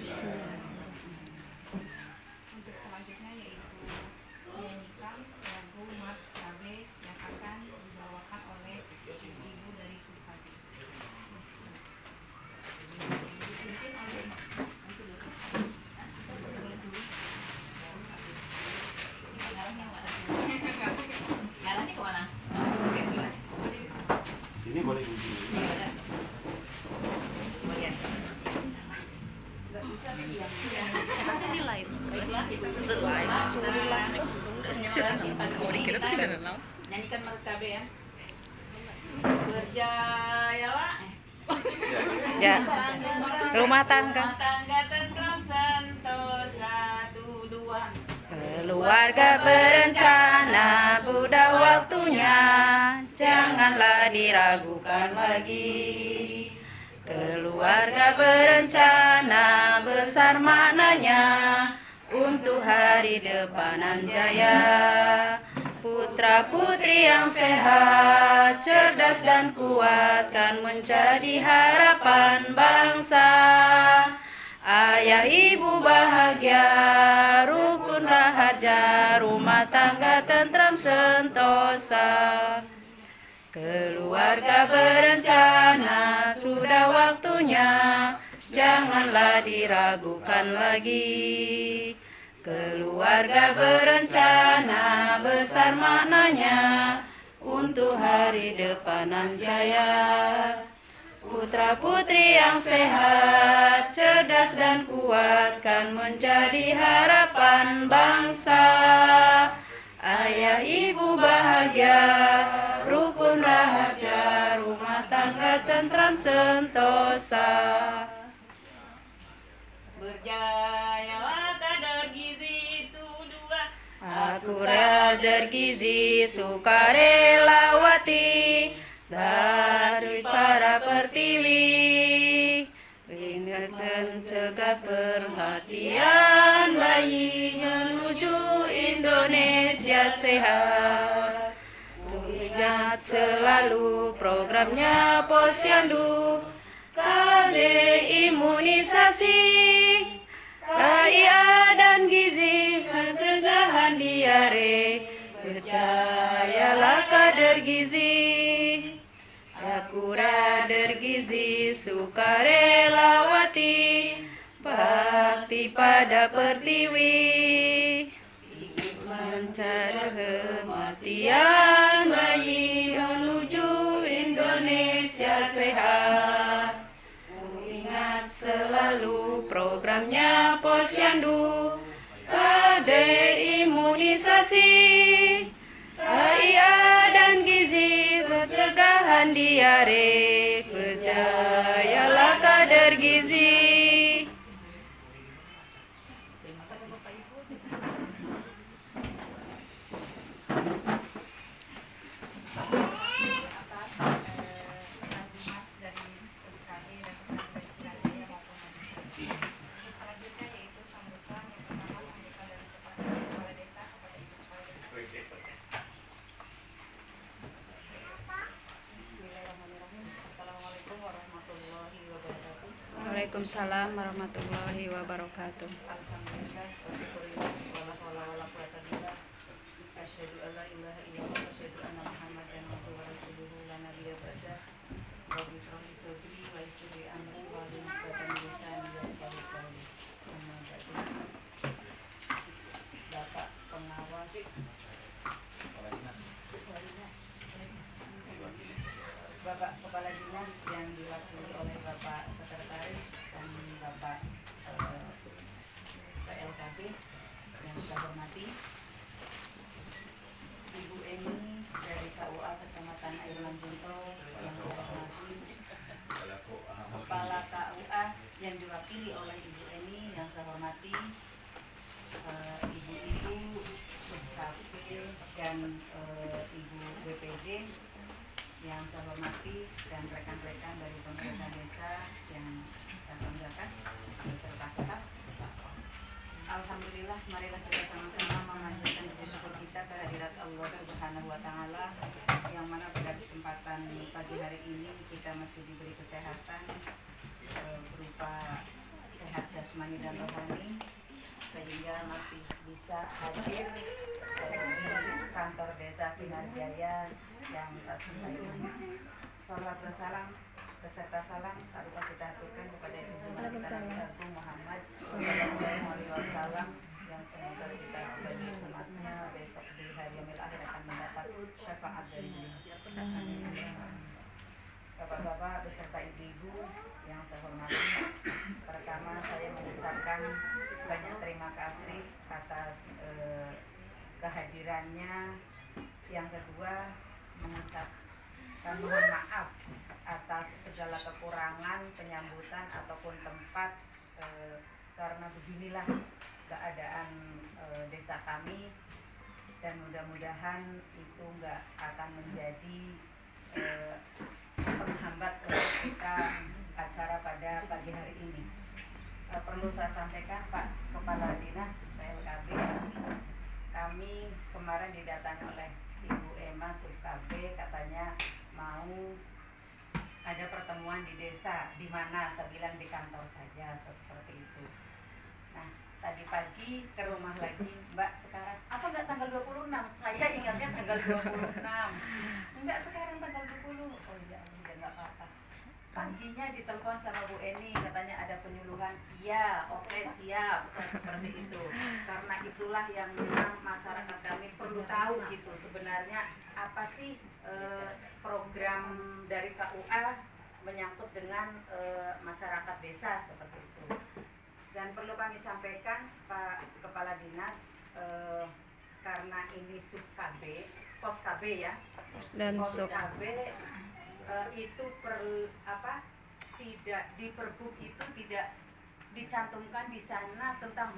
Bismillah. Untuk selanjutnya yaitu menyanyikan lagu Mas KB yang akan dibawakan oleh ibu-ibu dari Sukadi. Dipimpin oleh Ngarahnya kemana? Sini boleh begini. Ini live. Nyanyikan Mas KB ya. Berjayalah. Ya. Rumah tangga. Tangga tentram sentosa 1, 2. Keluarga berencana, sudah waktunya, janganlah diragukan lagi. Keluarga berencana, besar maknanya, untuk hari depanan jaya. Putra putri yang sehat, cerdas dan kuat, kan menjadi harapan bangsa. Ayah ibu bahagia, rukun raharja, rumah tangga tentram sentosa. Keluarga berencana, sudah waktunya, janganlah diragukan lagi. Keluarga berencana, besar maknanya, untuk hari depanan jaya. Putra putri yang sehat, cerdas dan kuat, kan menjadi harapan bangsa. Ayah ibu bahagia, rukun raharja, rumah tangga tentram sentosa. Berjayalah kadar gizi itu 2. Akurat bergizi sukarelawati, dari para pertiwi. Ingatkan cegah perhatian bayi menuju Indonesia sehat. Ingat selalu programnya Posyandu, KD imunisasi, KIA dan gizi, pencegahan diare. Percayalah kader gizi, akurat dergizi sukarelawati, bakti pada pertiwi. Mencari kematian bayi menuju Indonesia sehat. Ingat selalu programnya Posyandu, KD imunisasi, KIA dan gizi, pencegahan diare. Percayalah kader gizi. Terima kasih Bapak Ibu. Atas lagu Mas dari Sukadi dan pesan dari Siraja maupun Madinah. Selanjutnya yaitu sambutan yang pertama, sambutan dari kepala desa kepada ibu kepala desa. Bismillahirrahmanirrahim. Assalamualaikum warahmatullahi wabarakatuh. Waalaikumsalam warahmatullahi wabarakatuh. Alhamdulillah wa syukurillah wala haula wala quwata billah. Asyhadu an la ilaha illallah wa asyhadu anna Muhammadan abduhu wa rasuluhu la nabiyya ba'dah. Rabbi shrah li sadri wa yassir li amri wahlul 'uqdatam min lisani yafqahu qawli. Amma ba'du. Bapak pengawas Bapak Kepala Dinas yang diwakili oleh Bapak Sekretaris dan Bapak PLKB yang saya hormati, Ibu Eni dari KUA Kecamatan Airman Junto yang saya hormati, Kepala KUA yang diwakili oleh Ibu Eni yang saya hormati, ibu-ibu Subkapil dan Ibu BPJ yang saya hormati, dan rekan-rekan dari pemerintah desa yang saya banggakan beserta staf. Alhamdulillah, marilah kita sama-sama memanjatkan puji syukur kita kehadirat Allah Subhanahu wa Ta'ala, yang mana pada kesempatan pagi hari ini kita masih diberi kesehatan berupa sehat jasmani dan rohani, sehingga masih bisa hadir di kantor desa Sinarjaya yang saya cintai ini. Sholawat bersalam beserta salam tak lupa kita aturkan kepada junjungan kita Nabi Agung Muhammad Sallallahu Alaihi Wasallam, yang semoga kita sebagai umatnya besok di hari yaumil akhir akan mendapat syafaat dari beliau. Bapak-bapak beserta ibu-ibu yang saya hormati, pertama saya mengucapkan banyak terima kasih atas kehadirannya. Yang kedua, mengucapkan mohon maaf atas segala kekurangan penyambutan ataupun tempat, karena beginilah keadaan desa kami, dan mudah-mudahan itu nggak akan menjadi penghambat untuk kita acara pada pagi hari ini. Perlu saya sampaikan, Pak Kepala Dinas PLKB, kami kemarin didatangi oleh Ibu Emma Sub-KB, katanya mau ada pertemuan di desa. Di mana? Saya bilang di kantor saja, seperti itu. Nah, tadi pagi ke rumah lagi, Mbak, sekarang apa enggak tanggal 26? Saya ingatnya tanggal 26. Enggak, sekarang tanggal 20. Oh iya, enggak apa-apa. Paginya ditelepon sama Bu Eni, katanya ada penyuluhan. Iya, oke, siap. Saya seperti itu. Karena itulah yang memang masyarakat kami perlu tahu gitu. Sebenarnya apa sih program dari KUA menyangkut dengan masyarakat desa seperti itu. Dan perlu kami sampaikan, Pak Kepala Dinas, karena ini sub KB, pos KB ya, Dan pos sub KB itu tidak di Pergub itu tidak dicantumkan di sana tentang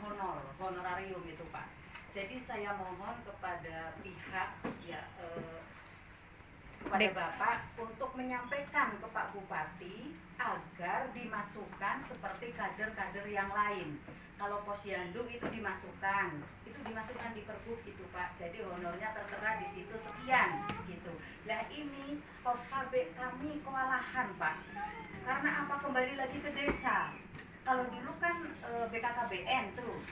honorarium itu, Pak. Jadi saya mohon kepada pihak ya, kepada Bapak untuk menyampaikan ke Pak Bupati agar dimasukkan seperti kader-kader yang lain. Kalau posyandu itu dimasukkan di Pergub itu, Pak. Jadi honornya tertera di situ sekian gitu. Nah, ini pos KB kami kewalahan, Pak. Karena apa? Kembali lagi ke desa. Kalau dulu kan BKKBN tuh,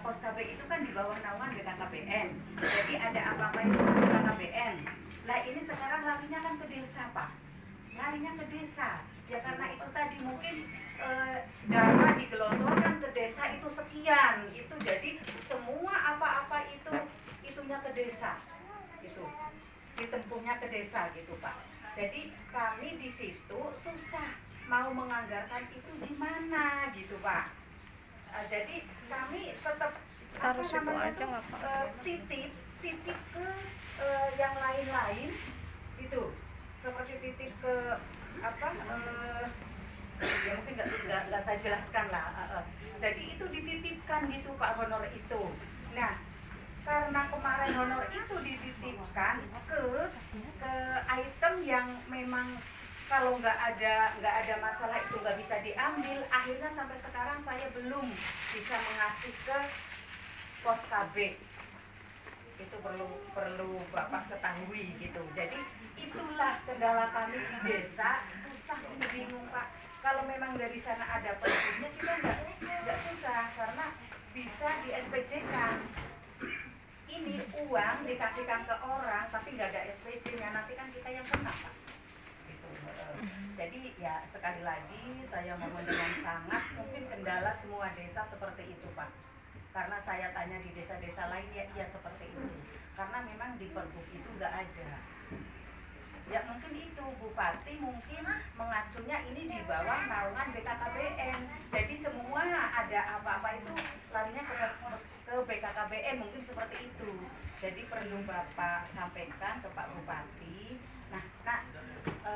pos KB itu kan di bawah naungan BKKBN. Jadi ada apa-apa itu kan BKKBN. Nah, ini sekarang larinya kan ke desa, Pak. Larinya ke desa. Ya karena itu tadi mungkin dana digelontorkan ke desa itu sekian. Itu jadi semua apa-apa itu itunya ke desa. Itu ditempuhnya ke desa gitu, Pak. Jadi kami di situ susah mau menganggarkan itu di mana gitu, Pak. Jadi kami tetap Taruh situ aja nggak, Pak? titip ke yang lain-lain itu, seperti titip ke ya mungkin nggak saya jelaskan lah. Jadi itu dititipkan gitu, Pak, honor itu. Nah, karena kemarin honor itu dititipkan ke item yang memang kalau nggak ada masalah itu nggak bisa diambil. Akhirnya sampai sekarang saya belum bisa mengasih ke pos KB. Itu perlu Bapak ketahui gitu. Jadi itulah kendala kami di desa, susah, ini bingung, Pak. Kalau memang dari sana ada pergubnya, kita nggak susah karena bisa di SPJ-kan. Ini uang dikasihkan ke orang tapi nggak ada SPJ-nya, nanti kan kita yang kena, Pak. Gitu. Jadi ya sekali lagi saya mohon dengan sangat, mungkin kendala semua desa seperti itu, Pak. Karena saya tanya di desa-desa lain, ya iya seperti itu. Karena memang di Pergub itu nggak ada. Ya mungkin itu Bupati mungkin mengacunya ini di bawah naungan BKKBN. Jadi semua ada apa-apa itu larinya ke BKKBN, mungkin seperti itu. Jadi perlu Bapak sampaikan ke Pak Bupati. Nah,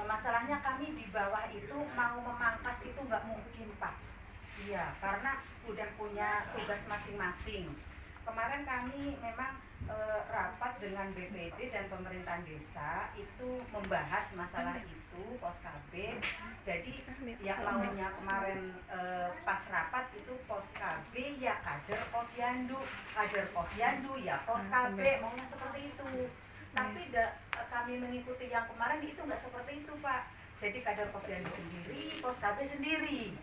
masalahnya kami di bawah itu mau memangkas itu nggak mungkin, Pak. Iya, karena udah punya tugas masing-masing. Kemarin kami memang rapat dengan BPD dan pemerintahan desa itu membahas masalah itu pos KB. Jadi yang maunya kemarin pas rapat itu pos KB ya kader posyandu, kader posyandu ya pos KB, maunya seperti itu. Tapi kami mengikuti yang kemarin itu nggak seperti itu, Pak. Jadi kader posyandu sendiri, pos KB sendiri.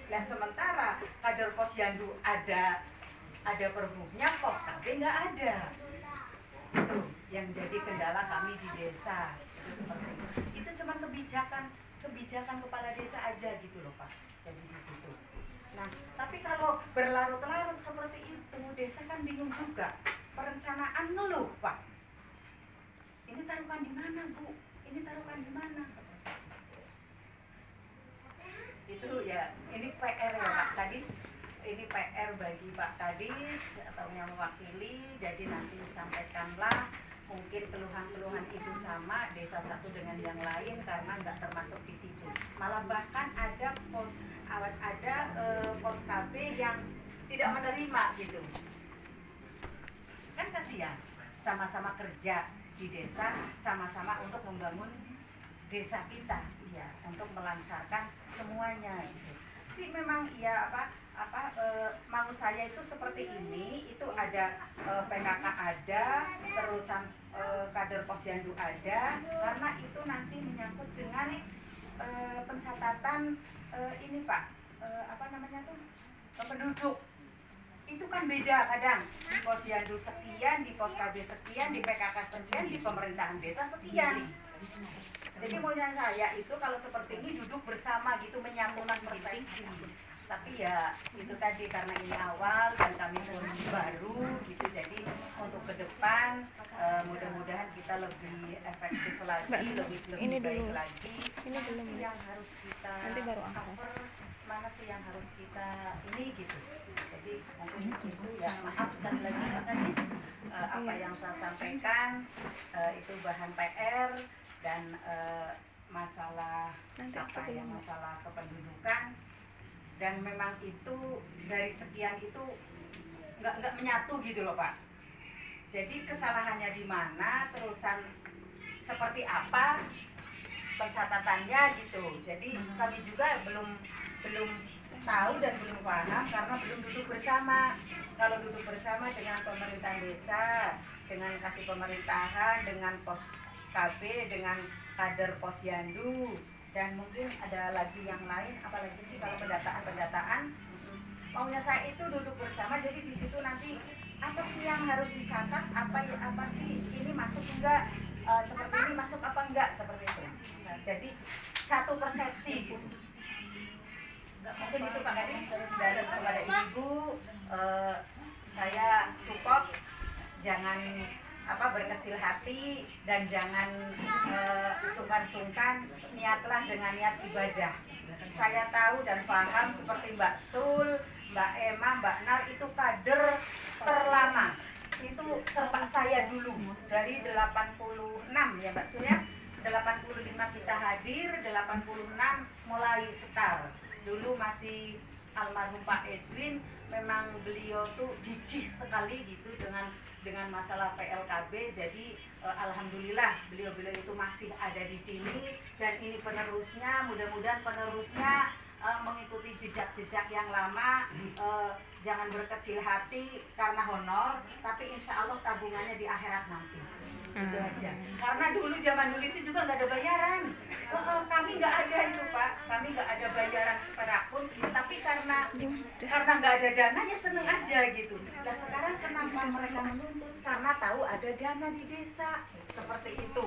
Nah sementara kader posyandu ada perbuknya, pos KB nggak ada. Itu yang jadi kendala kami di desa. Itu seperti itu. Itu cuma kebijakan kepala desa aja gitu loh Pak. Jadi di situ. Nah, tapi kalau berlarut-larut seperti itu, desa kan bingung juga. Perencanaan ngeluh Pak. Ini taruhkan di mana Bu? Ini taruhkan di mana? Seperti itu ya. Ini PR ya Pak Kadis. Ini PR bagi Pak Kadis atau yang mewakili. Jadi nanti sampaikanlah mungkin keluhan-keluhan itu sama desa satu dengan yang lain karena nggak termasuk di situ. Malah bahkan ada pos KB yang tidak menerima gitu. Kan kasihan. Sama-sama kerja di desa, sama-sama untuk membangun desa kita, iya, untuk melancarkan semuanya gitu. Sih memang ya mau saya itu seperti ini, itu ada PKK ada, terusan kader posyandu ada, karena itu nanti menyangkut dengan pencatatan ini Pak, penduduk. Itu kan beda kadang, di posyandu sekian, di pos KB sekian, di PKK sekian, di pemerintahan desa sekian. Jadi maunya saya itu kalau seperti ini duduk bersama gitu, menyambungkan persepsi. Tapi ya itu tadi karena ini awal dan kami pun baru gitu, jadi untuk ke depan mudah-mudahan kita lebih efektif lagi, lebih baik lagi. Mana sih yang harus kita cover, mana sih yang harus kita ini gitu. Jadi mungkin itu ya, maaf sekali lagi Pak Kadis, apa yang saya sampaikan itu bahan PR dan masalah masalah kependudukan. Dan memang itu dari sekian itu nggak menyatu gitu loh Pak. Jadi kesalahannya di mana, terusan seperti apa pencatatannya gitu. Jadi kami juga belum tahu dan belum paham karena belum duduk bersama. Kalau duduk bersama dengan pemerintahan desa, dengan kasih pemerintahan, dengan pos KB, dengan kader posyandu, dan mungkin ada lagi yang lain, apalagi sih kalau pendataan maunya saya itu duduk bersama. Jadi di situ nanti apa sih yang harus dicatat, apa sih ini masuk enggak, seperti ini masuk apa enggak, seperti itu. Nah, jadi satu persepsi gitu. Mungkin itu Pak Kadis, dan kepada ibu saya support, jangan berkecil hati dan jangan sungkan-sungkan, niatlah dengan niat ibadah. Saya tahu dan paham seperti Mbak Sul, Mbak Emma, Mbak Nar itu kader terlama. Itu serta saya dulu dari 86 ya Mbak Sul ya. 85 kita hadir, 86 mulai setar. Dulu masih almarhum Pak Edwin, memang beliau tuh gigih sekali gitu dengan masalah PLKB. Jadi alhamdulillah beliau itu masih ada di sini, dan ini penerusnya, mudah-mudahan penerusnya mengikuti jejak-jejak yang lama. Jangan berkecil hati karena honor, tapi insya Allah tabungannya di akhirat nanti. Itu aja. Karena zaman dulu itu juga nggak ada bayaran. Kami nggak ada itu Pak, kami nggak ada bayaran seperak pun. Tapi karena nggak ada dana ya seneng aja gitu. Nah sekarang kenapa mereka menuntut? Karena tahu ada dana di desa seperti itu.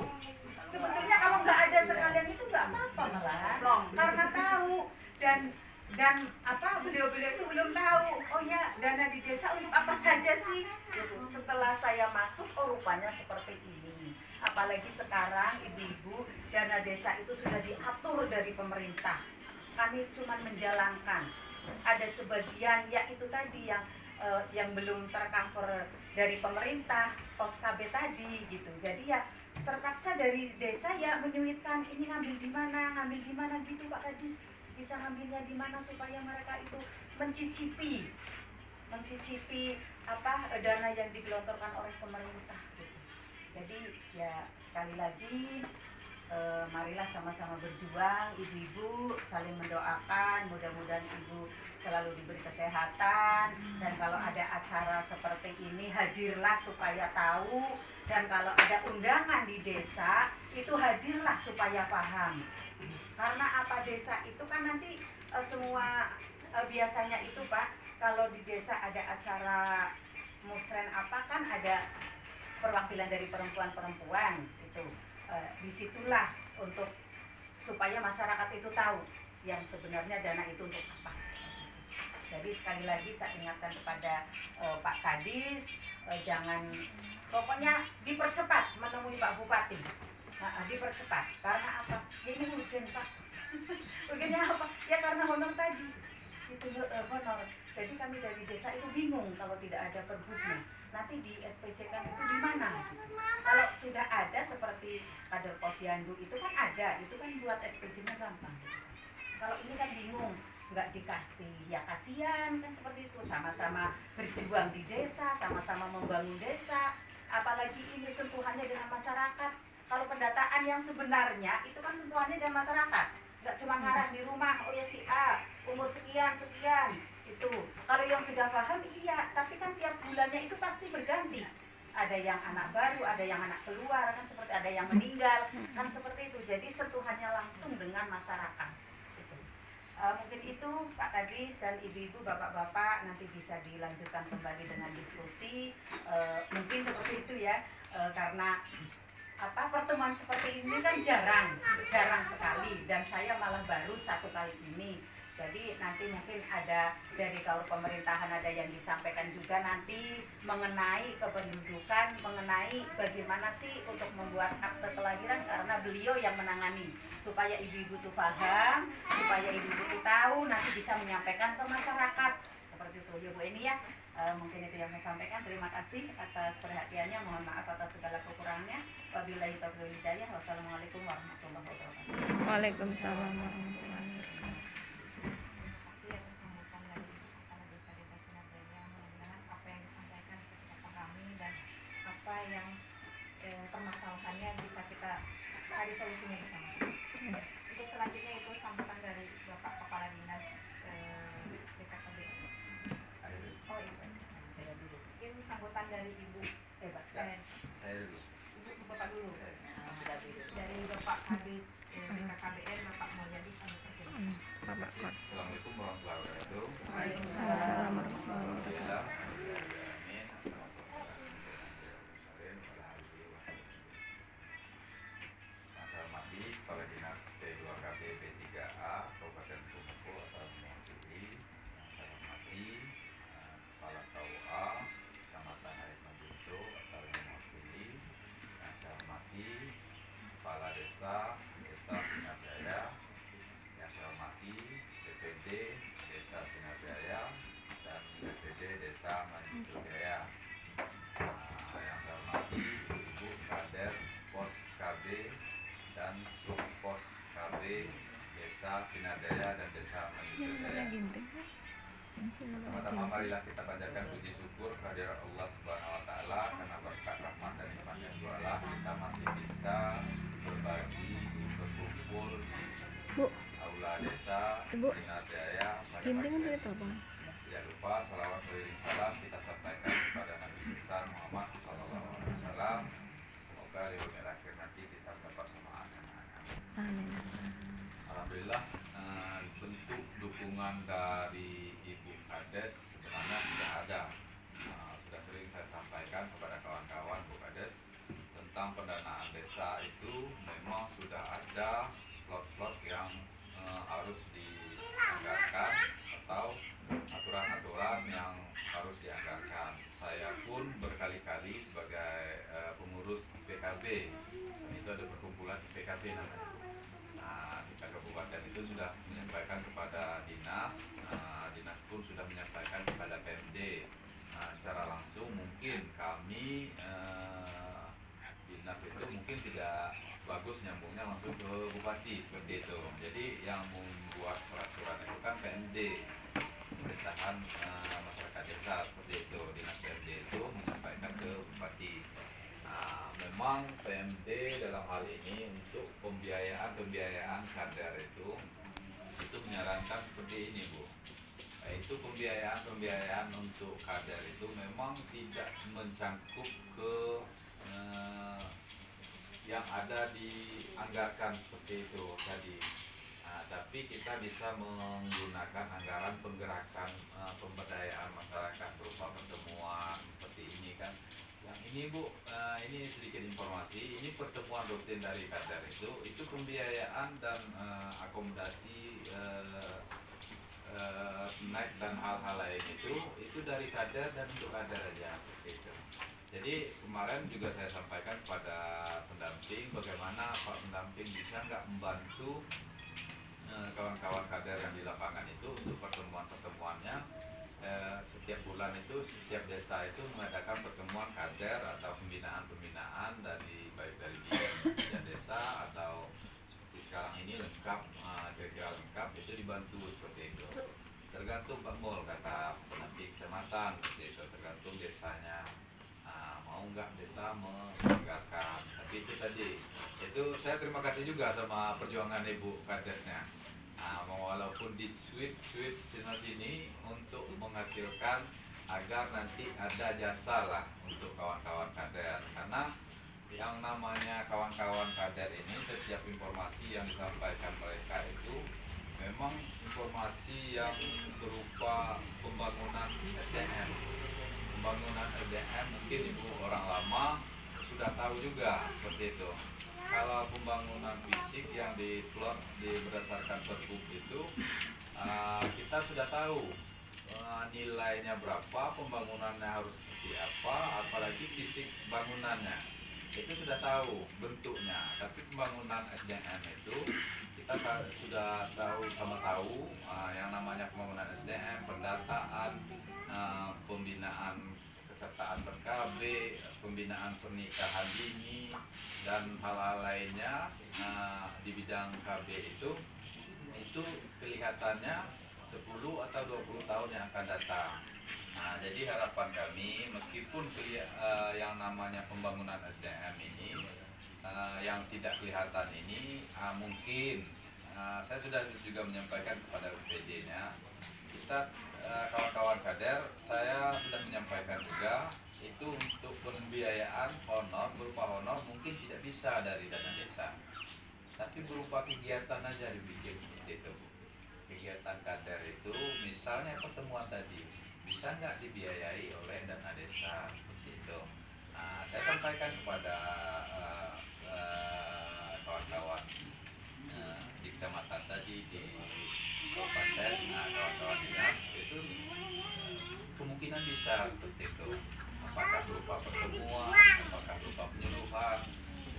Sebetulnya kalau nggak ada sekalian itu nggak apa-apa malah. Karena tahu dan beliau itu belum tahu, oh ya dana di desa untuk apa saja sih gitu. Setelah saya masuk, oh rupanya seperti ini. Apalagi sekarang ibu-ibu, dana desa itu sudah diatur dari pemerintah, kami cuma menjalankan. Ada sebagian ya itu tadi yang belum tercover dari pemerintah, pos KB tadi gitu. Jadi ya terpaksa dari desa ya menyulitkan, ini ngambil di mana gitu Pak Kadis. Bisa ngambilnya di mana supaya mereka itu mencicipi dana yang digelontorkan oleh pemerintah gitu. Jadi ya sekali lagi marilah sama-sama berjuang, ibu-ibu saling mendoakan, mudah-mudahan ibu selalu diberi kesehatan, dan kalau ada acara seperti ini hadirlah supaya tahu, dan kalau ada undangan di desa itu hadirlah supaya paham. Karena desa itu kan nanti semua biasanya itu Pak, kalau di desa ada acara musren apa kan ada perwakilan dari perempuan-perempuan itu. Disitulah untuk supaya masyarakat itu tahu yang sebenarnya dana itu untuk apa. Jadi sekali lagi saya ingatkan kepada Pak Kadis, jangan, pokoknya dipercepat menemui Pak Bupati. Dipercepat, karena apa? Ya ini urgen Pak. Urgennya apa? Ya karena honor tadi. Itu honor. Jadi kami dari desa itu bingung kalau tidak ada perbuknya. Nanti di SPC kan itu di mana? Gitu. Kalau sudah ada seperti kader posyandu itu kan ada, itu kan buat SPC-nya gampang. Kalau ini kan bingung, nggak dikasih, ya kasihan kan seperti itu. Sama-sama berjuang di desa, sama-sama membangun desa. Apalagi ini sentuhannya dengan masyarakat. Kalau pendataan yang sebenarnya itu kan sentuhannya dengan masyarakat, nggak cuma ngarah di rumah, oh ya si A umur sekian itu. Kalau yang sudah paham iya, tapi kan tiap bulannya itu pasti berganti. Ada yang anak baru, ada yang anak keluar, kan seperti ada yang meninggal, kan seperti itu. Jadi sentuhannya langsung dengan masyarakat. Itu. Mungkin itu Pak Kadis dan ibu-ibu, bapak-bapak nanti bisa dilanjutkan kembali dengan diskusi. Mungkin seperti itu ya, karena pertemuan seperti ini kan jarang sekali, dan saya malah baru satu kali ini. Jadi nanti mungkin ada dari kaur pemerintahan ada yang disampaikan juga nanti mengenai kependudukan, mengenai bagaimana sih untuk membuat akte kelahiran, karena beliau yang menangani, supaya ibu-ibu tuh paham, supaya ibu-ibu tuh tahu, nanti bisa menyampaikan ke masyarakat seperti itu ya Bu Eni ya. Mungkin itu yang saya sampaikan. Terima kasih atas perhatiannya, mohon maaf atas segala kekurangannya. Wabillahi taufiq wal hidayah. Wassalamualaikum warahmatullahi wabarakatuh. Waalaikumsalam warahmatullahi wabarakatuh. Terima kasih atas sambutan dari kepala desa-desa Sinar Jaya. Mudah-mudahan apa yang disampaikan bisa kita pahami, dan apa yang permasalahannya bisa kita cari solusinya bersama-sama. Untuk selanjutnya itu sambutan dari Bapak Kepala Dinas BKKBN. Oh Ibu. Mungkin sambutan dari Ibu. Saya dulu. Ibu Bapak dulu. Dari Bapak Kabid BKKBN Bapak Mulyadi, kami persilakan. Bapak Kot. Assalamualaikum warahmatullahi wabarakatuh. Waalaikumsalam warahmatullahi wabarakatuh. Saya hormati Kepala Dinas P2KB P3A Kabupaten Tumoko asal mewakili. Saya hormati Kepala KUA Kecamatan Air Majuto asal mewakili. Saya hormati Kepala Desa Sinar Jaya. Yang saya hormati BPD Desa Sinar Jaya dan BPD Desa Majuto Jaya. Yang saya hormati Ibu Kader Pos KB dan Sub Pos KB Desa Sinar Jaya dan Desa Majuto Jaya. Pertama-tama marilah kita panjatkan puji syukur kehadirat Allah Subhanahu wa taala, karena berkat rahmat dan nikmatnya Allah kita masih bisa berbagi, berkumpul Bu, aula desa Ibu. Sinar Jaya pada ginting pagi itu apa? Tidak lupa salawat beriring salam kita sampaikan kepada Nabi besar Muhammad SAW. Semoga di dunia akhir nanti kita mendapat syafaat. Amin. Alhamdulillah, bentuk dukungan dari Ibu Kades sebenarnya sudah ada. Sudah sering saya sampaikan kepada kawan-kawan Bu Kades tentang pendanaan desa itu memang sudah ada plot-plot yang harus dianggarkan atau aturan-aturan yang harus dianggarkan. Saya pun berkali-kali sebagai pengurus PKB, dan itu ada perkumpulan PKB namanya. Nah, di kabupaten itu sudah menyampaikan kepada dinas, dinas pun sudah menyampaikan kepada PMD. Secara langsung mungkin kami dinas itu mungkin tidak bagus nyambungnya langsung ke bupati seperti itu. Jadi yang membuat peraturan itu kan PMD, pemerintahan masyarakat desa seperti itu. Dinas PMD itu menyampaikan ke bupati. Memang PMD dalam hal ini untuk pembiayaan kader itu menyarankan seperti ini Bu. Yaitu pembiayaan untuk kader itu memang tidak mencangkup ke yang ada dianggarkan seperti itu tadi. Tapi tapi kita bisa menggunakan anggaran penggerakan pemberdayaan masyarakat berupa pertemuan seperti ini kan. Yang ini Bu, ini sedikit informasi, ini pertemuan rutin dari Kader itu pembiayaan dan akomodasi snack dan hal-hal lain itu dari Kader dan untuk Kader aja seperti itu. Jadi kemarin juga saya sampaikan kepada pendamping bagaimana Pak pendamping bisa nggak membantu kawan-kawan Kader yang di lapangan itu untuk pertemuan-pertemuannya. Setiap bulan itu, setiap desa itu mengadakan pertemuan Kader atau pembinaan-pembinaan baik dari bidang desa atau seperti sekarang ini lengkap, kira-kira lengkap itu dibantu seperti itu. Tergantung Pak Mul kata pendamping kecamatan seperti itu, tergantung desanya. Mau nggak desa menganggarkan, tapi itu tadi itu saya terima kasih juga sama perjuangan Ibu Kadesnya. Walaupun di sweep sana sini untuk menghasilkan agar nanti ada jasa lah untuk kawan-kawan Kader, karena yang namanya kawan-kawan Kader ini setiap informasi yang disampaikan mereka itu memang informasi yang berupa pembangunan SDM. Pembangunan SDM mungkin Ibu orang lama sudah tahu juga seperti itu. Kalau pembangunan fisik yang diplot berdasarkan Pergub itu kita sudah tahu nilainya berapa, pembangunannya harus seperti apa, apalagi fisik bangunannya itu sudah tahu bentuknya. Tapi pembangunan SDM itu kita sudah tahu yang namanya pembangunan SDM, pendataan, pembinaan kesertaan ber-KB, pembinaan pernikahan dini dan hal-hal lainnya di bidang KB itu kelihatannya 10 atau 20 tahun yang akan datang. Jadi harapan kami meskipun yang namanya pembangunan SDM ini yang tidak kelihatan ini mungkin saya sudah juga menyampaikan kepada UPD-nya, kita kawan-kawan Kader, saya sudah menyampaikan juga itu untuk pembiayaan honor, berupa honor mungkin tidak bisa dari dana desa, tapi berupa kegiatan aja dibikin seperti itu. Kegiatan Kader itu misalnya pertemuan tadi bisa nggak dibiayai oleh dana desa seperti itu. Saya sampaikan kepada kawan-kawan di kecamatan tadi, di kabupaten, kawan-kawan dinas itu kemungkinan bisa seperti itu. Apakah berupa pertemuan, apakah berupa penyuluhan,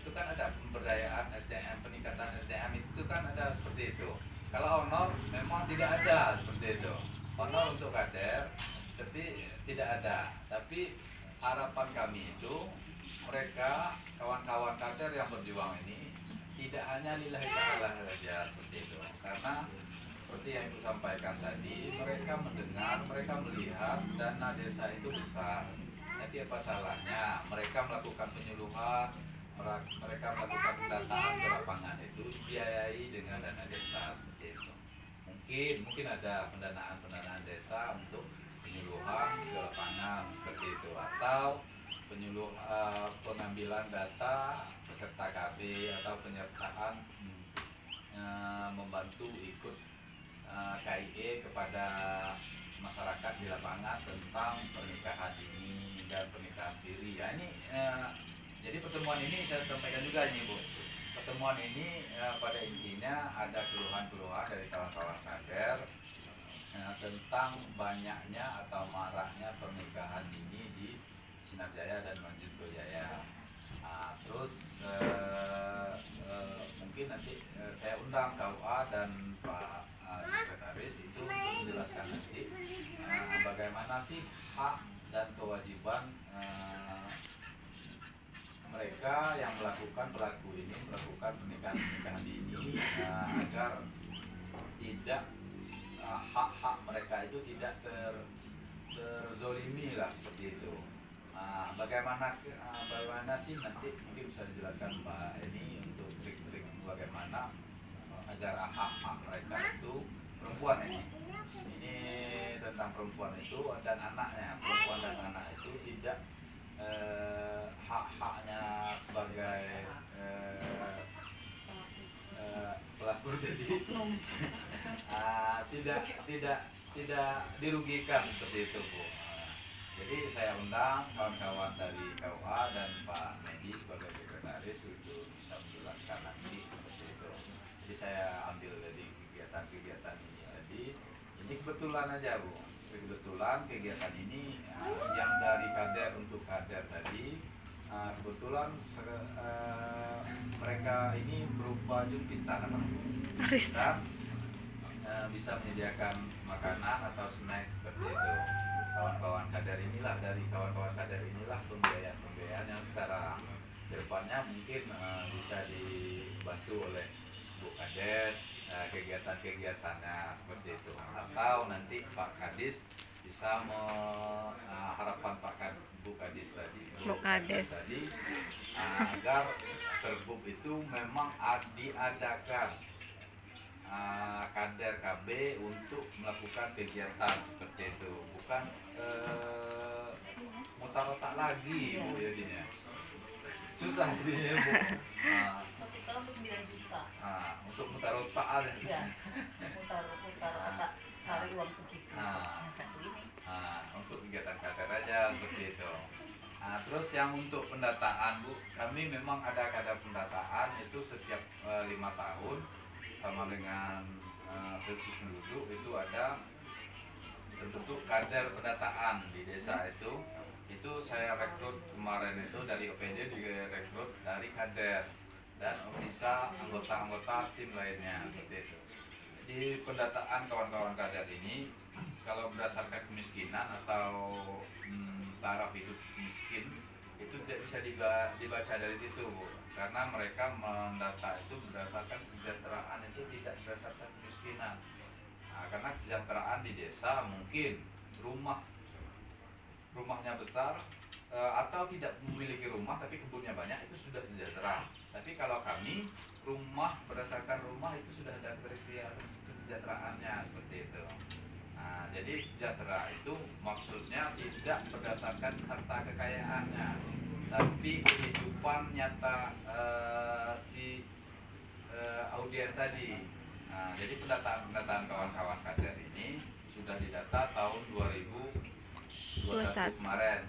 itu kan ada pemberdayaan SDM, peningkatan SDM itu kan ada seperti itu. Kalau honor memang tidak ada seperti itu. Honor untuk Kader, tapi tidak ada. Tapi harapan kami itu mereka kawan-kawan Kader yang berjuang ini tidak hanya lillahi ta'ala saja seperti itu. Karena seperti yang Ibu sampaikan tadi, mereka mendengar, mereka melihat dana desa itu besar. Jadi apa salahnya mereka melakukan penyuluhan, mereka melakukan pendataan ke lapangan itu dibiayai dengan dana desa seperti itu. Mungkin ada pendanaan desa untuk penyuluhan ke lapangan seperti itu, atau pengambilan data peserta KB atau penyertaan membantu ikut KIE kepada masyarakat di lapangan tentang pernikahan dini dan pernikahan siri. Ya ini jadi pertemuan ini saya sampaikan juga ini Bu. Pertemuan ini pada intinya ada keluhan-keluhan dari kawan-kawan Kader tentang banyaknya atau maraknya pernikahan dini di Sinar Jaya dan Manjunto Jaya. Terus mungkin nanti saya undang KUA dan Pak Sekretaris itu untuk menjelaskan nanti bagaimana sih hak dan kewajiban mereka yang pelaku ini melakukan pernikahan dini agar tidak hak-hak mereka itu tidak terzolimi lah seperti itu. Bagaimana sih nanti mungkin bisa dijelaskan Mbak ini untuk trik-trik bagaimana agar hak-hak mereka itu perempuan ini tentang perempuan itu dan anaknya, perempuan dan anak itu tidak hak-haknya sebagai pelaku jadi tidak dirugikan seperti itu, Bu. Jadi saya undang kawan-kawan dari KUA dan Pak Medi sebagai sekretaris untuk bisa menjelaskan lagi seperti itu. Jadi saya ambil dari kegiatan-kegiatan ini tadi. Jadi kebetulan aja, Bu. Kebetulan kegiatan ini yang dari kader untuk kader tadi, kebetulan mereka ini berupa jumpitan, Aris. bisa menyediakan makanan atau snack seperti itu. Kawan-kawan kader inilah, dari kawan-kawan kader inilah pembiayaan yang sekarang kedepannya mungkin bisa dibantu oleh Bu Kades, kegiatan-kegiatannya seperti itu, atau nanti Pak Kadis bisa harapan Bu Kadis tadi, Bu Kades tadi, agar Perbub itu memang diadakan kader KB untuk melakukan kegiatan seperti itu, bukan mutar otak lagi, Bu, jadinya susah jadinya, Bu. 1 tahun 9 juta. Untuk mutar otak aja. Iya. Mutar otak cari uang segitu. Yang satu ini. Untuk kegiatan kader aja seperti itu. Terus yang untuk pendataan, Bu, kami memang ada kader pendataan itu setiap 5 tahun sama dengan sensus penduduk itu ada terbentuk kader pendataan di desa itu saya rekrut kemarin itu dari OPD direkrut dari kader dan bisa anggota-anggota tim lainnya seperti itu. Di pendataan kawan-kawan kader ini kalau berdasarkan kemiskinan atau taraf hidup miskin itu tidak bisa dibaca dari situ, Bu, karena mereka mendata itu berdasarkan kesejahteraan, itu tidak berdasarkan kemiskinan. Karena kesejahteraan di desa mungkin rumahnya besar atau tidak memiliki rumah tapi kebunnya banyak, itu sudah sejahtera. Tapi kalau kami berdasarkan rumah itu sudah ada kriteria kesejahteraannya seperti itu. Jadi sejahtera itu maksudnya tidak berdasarkan harta kekayaannya, tapi kehidupan nyata si audien tadi. Jadi pendataan kawan-kawan kader ini sudah didata tahun 2021 kemarin.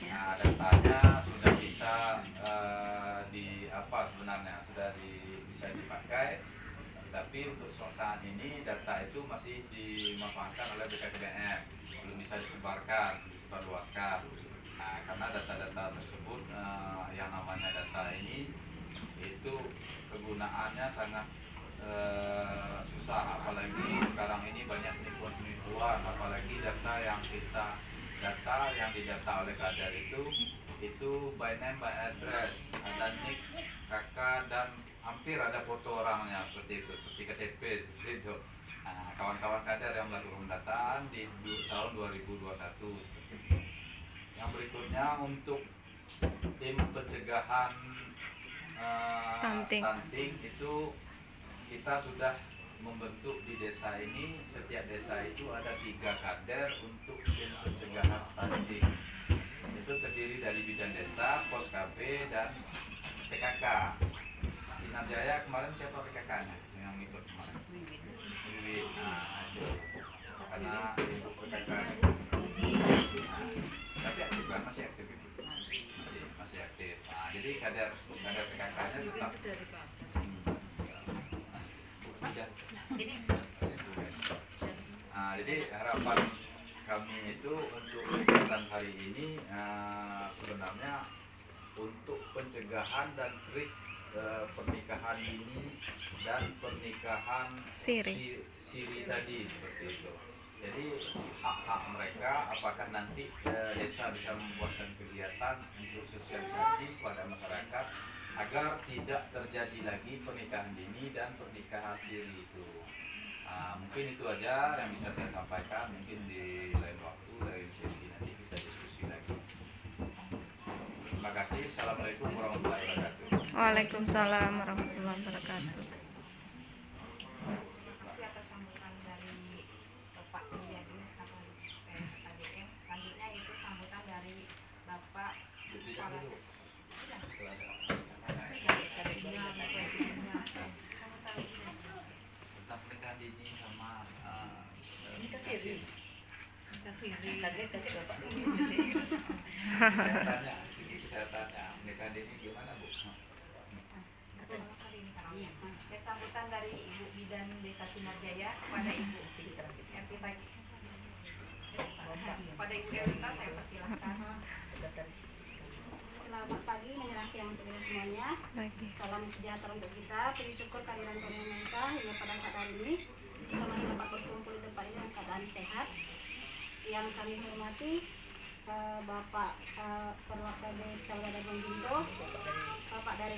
Datanya sudah bisa bisa dipakai. Tapi untuk saat ini data itu masih dimanfaatkan oleh BKPM, belum bisa disebarluaskan. Karena data-data tersebut yang namanya data ini itu kegunaannya sangat susah, apalagi sekarang ini banyak penipuan, apalagi data yang didata oleh kader itu by name by address, ada nick, kakak, dan hampir ada foto orangnya seperti itu, seperti KTP seperti itu. Kawan-kawan kader yang melakukan pendataan di tahun 2021 seperti itu. Yang berikutnya untuk tim pencegahan stunting itu kita sudah membentuk di desa ini. Setiap desa itu ada 3 kader untuk tim pencegahan stunting. Itu terdiri dari bidan desa, pos KB, dan PKK. Sinar Jaya kemarin siapa PKK-nya yang ikut kemarin? Wiwit. Itu karena untuk PKK tapi aktif kan, masih aktif itu? Masih aktif. Jadi kader PKK-nya tetap. Jadi harapan kami itu untuk kegiatan hari ini sebenarnya untuk pencegahan dan trik pernikahan dini dan pernikahan siri tadi seperti itu. Jadi hak-hak mereka, apakah nanti desa bisa membuatkan kegiatan untuk sosialisasi kepada masyarakat agar tidak terjadi lagi pernikahan dini dan pernikahan siri itu. Mungkin itu aja yang bisa saya sampaikan. Mungkin di lain waktu, lain sesi nanti kita diskusi lagi. Terima kasih. Assalamualaikum warahmatullahi wabarakatuh. Waalaikumsalam warahmatullahi wabarakatuh. Masih atas sambutan dari Bapak Mulyadi sama KDM. Selanjutnya itu sambutan dari Bapak Kepala Tentang pernikahan dini sama Kesehatannya pernikahan dini gimana Bu? Sambutan dari Ibu Bidan Desa Sinarjaya kepada Ibu Evita. Pada Ibu Evita saya persilahkan. Selamat pagi menjelang siang untuk kita semuanya. Lagi. Salam sejahtera untuk kita. Puji syukur kehadiran Tuhan Yang Maha Esa hingga pada saat hari ini kita masih dapat berkumpul di tempat ini dalam keadaan sehat. Yang kami hormati Bapak Perwakilan Saudara Gonjindo, Bapak dari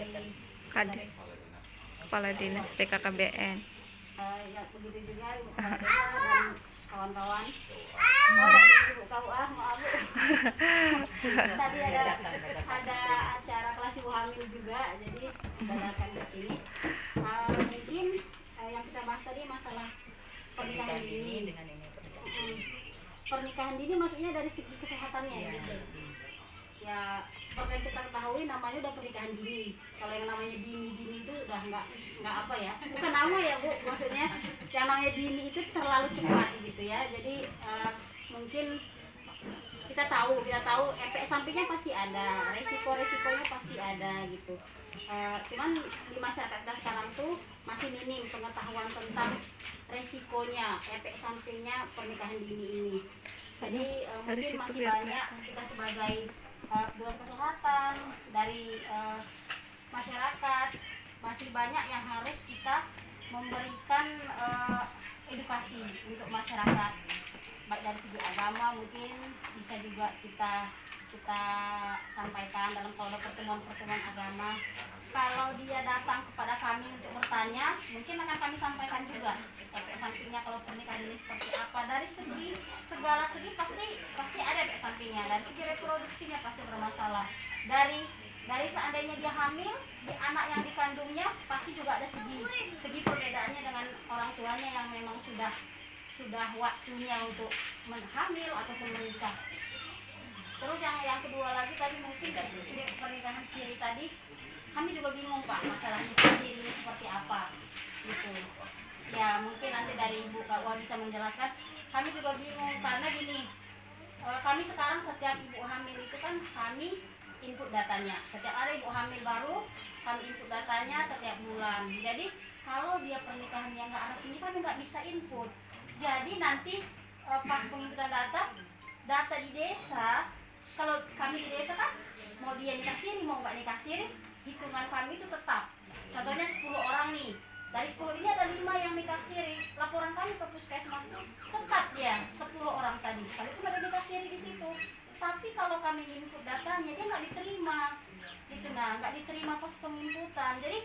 Kadis. Kepala Dinas PKKBN. Ya begitu juga Ibu Kepala Desa dan kawan-kawan. Oh, dari Ibu KUA, maaf Bu. Tadi ada acara kelas ibu hamil juga, jadi dadakan ke sini. Mungkin yang kita bahas tadi masalah pernikahan dini. Pernikahan dini maksudnya dari segi kesehatannya ya. Ya seperti yang kita ketahui namanya udah pernikahan dini. Kalau yang namanya dini itu udah nggak apa ya, bukan nama ya Bu, maksudnya yang namanya dini itu terlalu cepat gitu ya. Jadi mungkin kita tahu efek sampingnya pasti ada, resikonya pasti ada gitu. Cuman di masyarakat kita sekarang tuh masih minim pengetahuan tentang resikonya, efek sampingnya pernikahan dini ini. Jadi mungkin masih banyak kita sebagai petugas kesehatan dari masyarakat masih banyak yang harus kita memberikan edukasi untuk masyarakat, baik dari segi agama mungkin bisa juga kita sampaikan dalam kalau pertemuan agama. Kalau dia datang kepada kami untuk bertanya, mungkin akan kami sampaikan juga efek sampingnya kalau pernikahan ini seperti apa. Dari segala segi pasti ada efek sampingnya. Dari segi reproduksinya pasti bermasalah. Dari seandainya dia hamil, di anak yang dikandungnya pasti juga ada segi perbedaannya dengan orang tuanya yang memang sudah waktunya untuk hamil ataupun menikah. Terus yang kedua lagi tadi mungkin dari pernikahan siri tadi, kami juga bingung Pak masalah nikah siri ini seperti apa gitu. Ya mungkin nanti dari Ibu KUA bisa menjelaskan. Kami juga bingung karena gini, kami sekarang setiap ibu hamil itu kan kami input datanya. Setiap ada ibu hamil baru kami input datanya setiap bulan. Jadi kalau dia pernikahan yang nggak resmi kami nggak bisa input. Jadi nanti pas penginputan data di desa, kalau kami di desa kan mau dia nikah siri mau nggak nikah siri, hitungan kami itu tetap. Contohnya 10 orang nih, dari 10 ini ada 5 yang nikah siri, laporan kami ke puskesmas itu tetap ya 10 orang tadi, sekalipun ada nikah siri di situ. Tapi kalau kami input datanya dia nggak diterima, gitu nah, nggak diterima pas penginputan. Jadi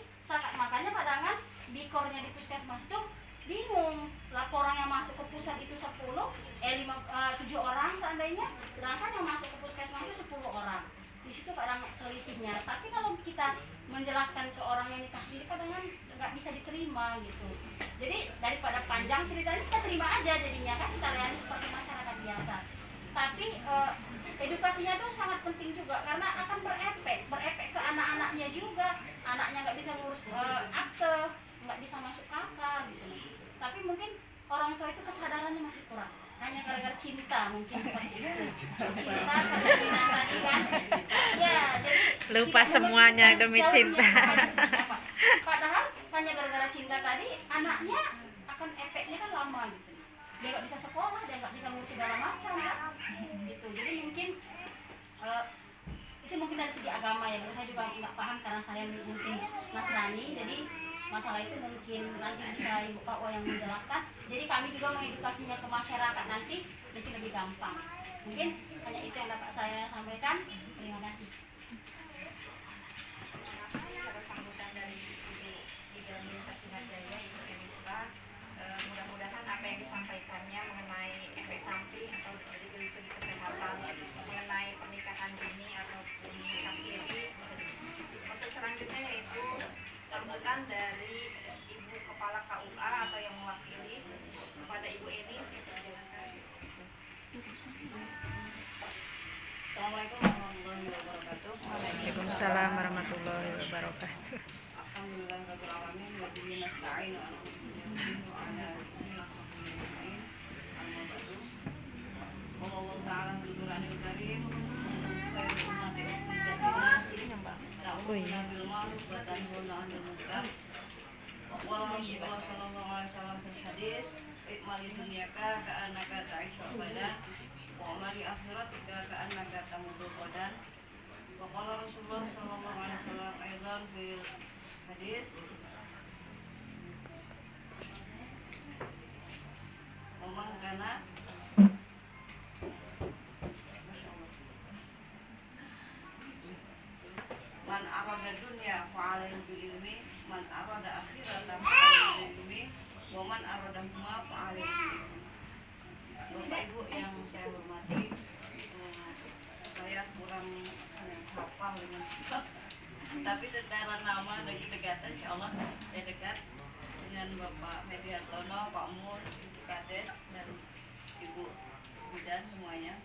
makanya kadang-kadang bikornya di puskesmas itu bingung, laporan yang masuk ke pusat itu 7 orang seandainya, sedangkan yang masuk ke puskesmas itu 10 orang. Di situ kadang selisihnya. Tapi kalau kita menjelaskan ke orang yang nikah siri kadang-kadang nggak bisa diterima gitu. Jadi daripada panjang ceritanya kita terima aja jadinya kan, kita layani seperti masyarakat biasa. Tapi edukasinya tuh sangat penting juga karena akan berefek ke anak-anaknya juga. Anaknya nggak bisa ngurus akte, nggak bisa masuk kakak gitu. Tapi mungkin orang tua itu kesadarannya masih kurang, hanya gara-gara cinta mungkin seperti itu. Cinta karena tadi kan ya, jadi Lupa semuanya demi cinta. Padahal hanya gara-gara cinta tadi anaknya akan efeknya kan lama gitu. Dia nggak bisa sekolah, dia nggak bisa ngurus segala macam gitu. Jadi mungkin itu mungkin dari segi agama ya, saya juga nggak paham karena saya mungkin Nasrani. Jadi masalah itu mungkin nanti bisa Ibu KUA yang menjelaskan. Jadi kami juga mengedukasinya ke masyarakat nanti mungkin lebih gampang. Mungkin hanya itu yang dapat saya sampaikan. Terima kasih. Atas sambutan dari Ibu Bidan Desa Sinarjaya, Ibu Evita. Mudah-mudahan apa yang disampaikannya mengenai efek samping atau dari segi kesehatan mengenai pernikahan dini ataupun nikah siri. Untuk selanjutnya yaitu sambutan dari Ibu Kepala KUA atau yang mewakili kepada Ibu Eni. Silakan. Assalamualaikum warahmatullahi wabarakatuh. Waalaikumsalam warahmatullahi wabarakatuh. Alhamdulillah rabbil alamin wa bihi nasta'in wa ala yanhauna 'anil munkar wa qala Rasulullah sallallahu alaihi wasallam fil hadis ikmali dunyaka ka'annaka ta'ishu abadan wa amali akhiratika ka'annaka tamutu qadan wa qala Rasulullah sallallahu alaihi wasallam aidan fil hadis Omang kana man arada dunya fa'alaihi bil ilmi man arada akhirata fa'alaihi bil ilmi wa man arada huma fa'alaihi bil ilmi. Bapak Ibu yang saya hormati, saya kurang hafal dengan tapi secara nama dan kedekatan insyaallah saya dekat dengan Bapak Mediartono, Pak Mun, Ibu Kades dan Ibu Bidan semuanya.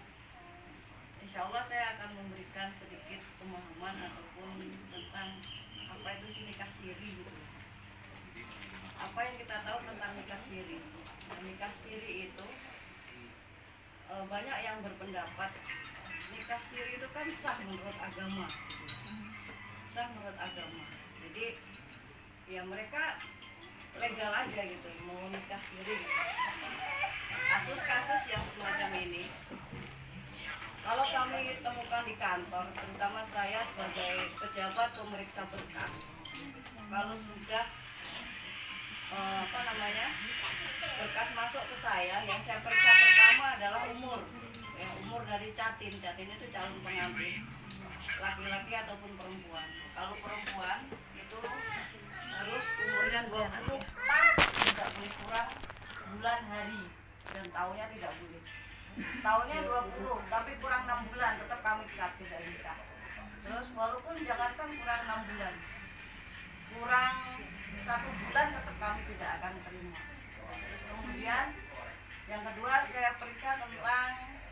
Insya Allah saya akan memberikan sedikit pemahaman ataupun tentang apa itu sih nikah siri gitu. Apa yang kita tahu tentang nikah siri? Nikah siri itu banyak yang berpendapat nikah siri itu kan sah menurut agama, sah menurut agama. Jadi ya mereka legal aja gitu mau nikah siri. Kasus-kasus yang semacam ini kalau kami temukan di kantor, terutama saya sebagai pejabat pemeriksa berkas, kalau sudah berkas masuk ke saya, yang saya periksa pertama adalah umur, ya, umur dari catin itu calon pengantin, laki-laki ataupun perempuan. Kalau perempuan itu harus umurnya 20 pas, tidak boleh kurang bulan hari, dan tahunnya tidak boleh. Tahunnya 20, tapi kurang 6 bulan tetap kami ikat, tidak bisa. Terus walaupun jangankan kurang 6 bulan, kurang 1 bulan tetap kami tidak akan terima. Terus kemudian yang kedua saya periksa tentang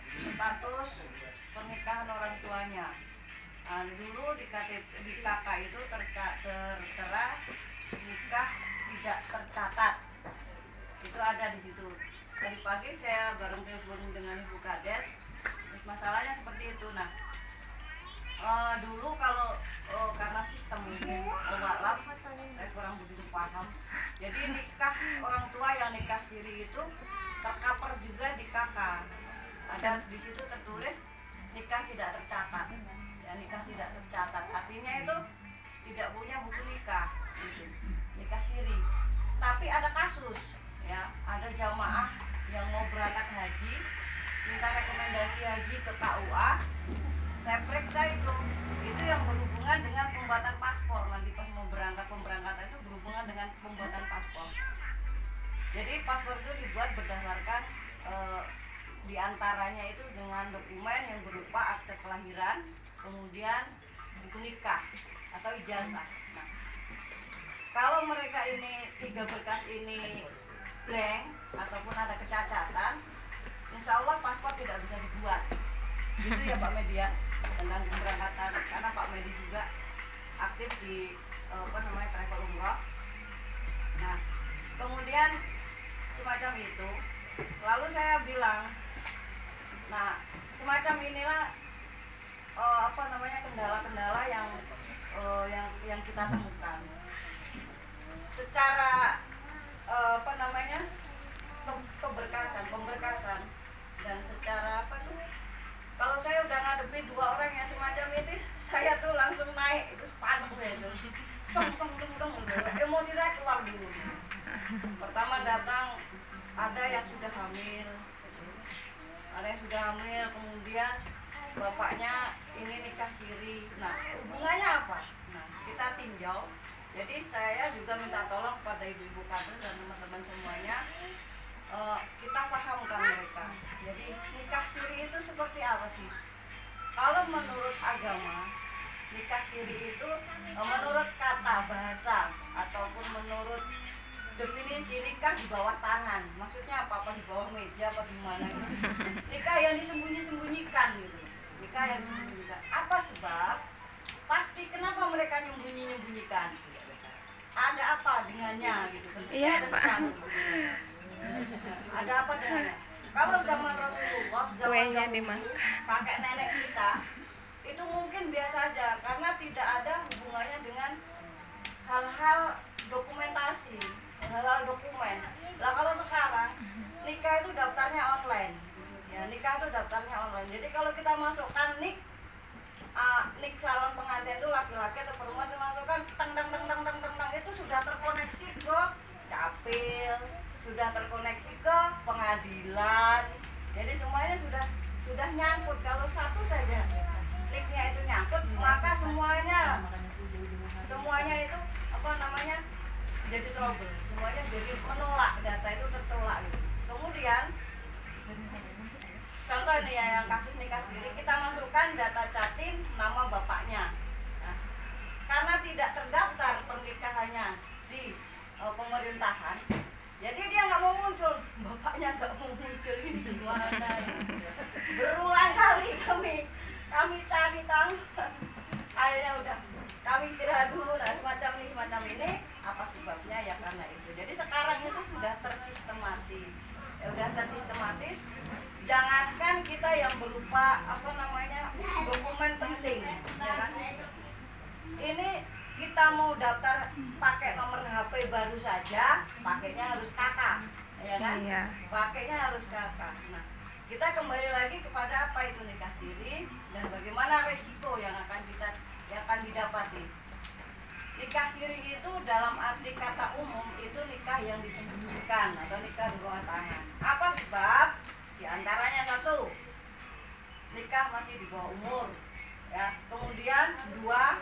status pernikahan orang tuanya. Nah, dulu di KK itu tertera nikah tidak tercatat, itu ada di situ. Dari pagi saya bareng telepon dengan Ibu Kades, terus masalahnya seperti itu. Nah, dulu kalau karena sistem mungkin walaf, saya kurang begitu paham. Jadi nikah orang tua yang nikah siri itu tercover juga di KK. Ada di situ tertulis nikah tidak tercatat. Ya, nikah tidak tercatat. Artinya itu tidak punya buku nikah, gitu. Nikah siri. Tapi ada kasus, ya, ada jamaah yang mau berangkat haji, minta rekomendasi haji ke KUA, saya periksa itu yang berhubungan dengan pembuatan paspor. Nanti pas mau berangkat, pemberangkatan itu berhubungan dengan pembuatan paspor. Jadi paspor itu dibuat berdasarkan diantaranya itu dengan dokumen yang berupa akte kelahiran, kemudian buku nikah atau ijazah. Nah, kalau mereka ini 3 berkas ini blank ataupun ada kecacatan, insya Allah paspor tidak bisa dibuat. Gitu ya Pak Media tentang pemberangkatan, karena Pak Medi juga aktif di travel umroh. Nah, kemudian semacam itu, lalu saya bilang, nah semacam inilah kendala-kendala yang kita temukan secara pemberkasan dan secara kalau saya udah ngadepi 2 orang yang semacam itu, saya tuh langsung naik, itu panik gitu, gitu. Emosi saya keluar dulu. Pertama datang ada yang sudah hamil, kemudian bapaknya ini nikah siri. Nah, hubungannya apa? Nah, kita tinjau. Jadi saya juga minta tolong kepada ibu-ibu kader dan teman-teman semuanya, kita pahamkan mereka. Jadi nikah siri itu seperti apa sih? Kalau menurut agama, nikah siri itu menurut kata bahasa ataupun menurut definisi nikah di bawah tangan. Maksudnya apa di bawah meja apa gimana gitu. Nikah yang disembunyi-sembunyikan gitu. Nikah yang disembunyikan. Apa sebab? Pasti kenapa mereka nyembunyi-nyembunyikan? Ada apa dengannya gitu kan? Iya, Pak. Ada apa dengannya? Kalau zaman Rasulullah, Kuenya dimakan. kakek nenek kita itu mungkin biasa aja karena tidak ada hubungannya dengan hal-hal dokumentasi, hal-hal dokumen. Lah kalau sekarang nikah itu daftarnya online, ya nikah itu daftarnya online. Jadi kalau kita masukkan nik calon pengantin itu laki-laki atau perempuan, itu masukkan teng itu sudah terkoneksi ke capil, sudah terkoneksi ke pengadilan. Jadi semuanya sudah nyangkut. Kalau satu saja niknya itu nyangkut, maka semuanya itu jadi trouble. Semuanya jadi menolak, data itu tertolak gitu. Kemudian contoh ini ya, yang kasus nikah siri, kita masukkan data Jatim nama bapaknya. Nah, karena tidak terdaftar pernikahannya di pemerintahan, jadi dia nggak mau muncul, bapaknya nggak mau muncul, ini gimana? Berulang kali kami cari tahu, akhirnya udah kami kira dulu lah semacam ini apa sebabnya, ya karena itu. Jadi sekarang itu sudah tersistematis, jangankan kita yang berupa dokumen penting, ya kan? Ini kita mau daftar pakai nomor HP baru saja, pakainya harus kakak, ya kan? Iya. Pakainya harus kakak. Nah, kita kembali lagi kepada apa itu nikah siri dan bagaimana resiko yang akan didapati. Nikah siri itu dalam arti kata umum itu nikah yang disembunyikan atau nikah di bawah tangan. Apa sebab? Di antaranya satu, nikah masih di bawah umur, ya. Kemudian dua,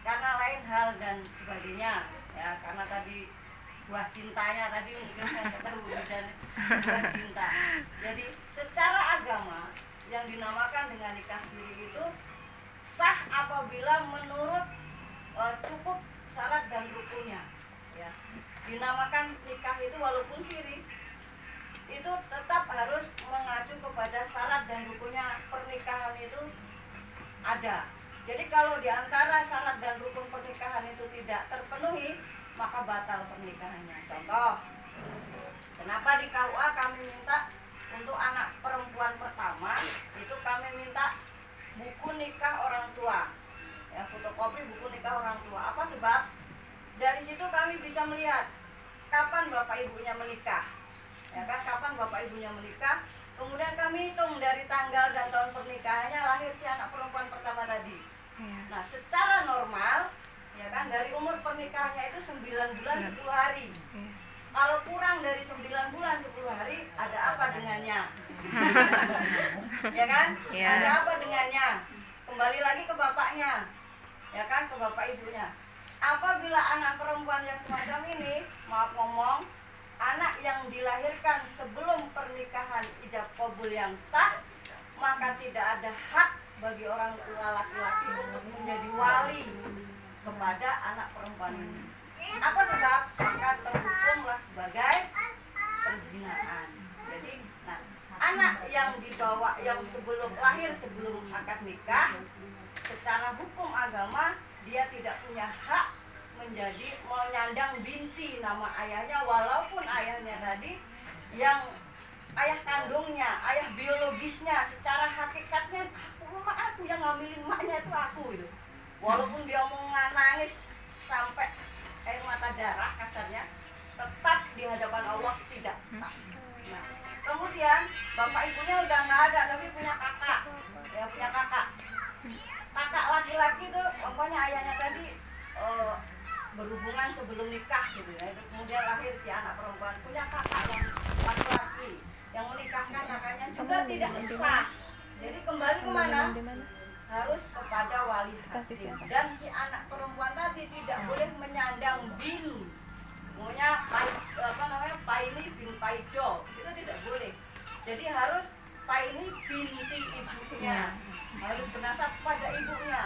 karena lain hal dan sebagainya, ya. Karena tadi buah cintanya tadi mungkin saya tahu dan buah cinta. Jadi secara agama yang dinamakan dengan nikah siri itu sah apabila menurut cukup syarat dan rukunnya, ya. Dinamakan nikah itu walaupun siri itu tetap harus mengacu kepada syarat dan rukunnya pernikahan itu ada. Jadi kalau diantara syarat dan rukun pernikahan itu tidak terpenuhi, maka batal pernikahannya. Contoh, kenapa di KUA kami minta untuk anak perempuan pertama itu kami minta buku nikah orang tua, ya, fotokopi buku nikah orang tua. Apa sebab? Dari situ kami bisa melihat kapan bapak ibunya menikah, ya kan? Kapan bapak ibunya menikah. Kemudian kami hitung dari tanggal dan tahun pernikahannya lahir si anak perempuan pertama tadi. Nah, secara normal, ya kan, dari umur pernikahannya itu 9 bulan 10 hari. Kalau kurang dari 9 bulan 10 hari, ada apa dengannya? Ya kan? Ya. Ada apa dengannya? Kembali lagi ke bapaknya, ya kan, ke bapak ibunya. Apabila anak perempuan yang semacam ini, maaf ngomong, anak yang dilahirkan sebelum pernikahan ijab qabul yang sah, maka tidak ada hak bagi orang tua laki-laki untuk menjadi wali kepada anak perempuan ini. Apa sebab? Maka terhukumlah sebagai perzinaan. Jadi, nah, anak yang dibawa yang sebelum lahir sebelum akad nikah, secara hukum agama dia tidak punya hak menjadi menyandang binti nama ayahnya, walaupun ayahnya tadi yang ayah kandungnya, ayah biologisnya, secara hakikatnya aku yang ngambilin maknya itu aku gitu. Walaupun dia mau nangis sampai air mata darah kasarnya, tetap di hadapan Allah tidak sah. Nah, kemudian bapak ibunya udah nggak ada, tapi punya kakak, ya punya kakak. Kakak laki-laki tuh, pokoknya ayahnya tadi berhubungan sebelum nikah gitu ya. Kemudian lahir si anak perempuan, punya kakak yang laki-laki yang menikahkan kakaknya juga tidak sah. Jadi kembali kemana? Harus kepada wali hakim. Dan si anak perempuan tadi tidak boleh menyandang bin, maunya Paini bin Paijo, itu tidak boleh. Jadi harus Paini binti ibunya, harus bernasab pada ibunya.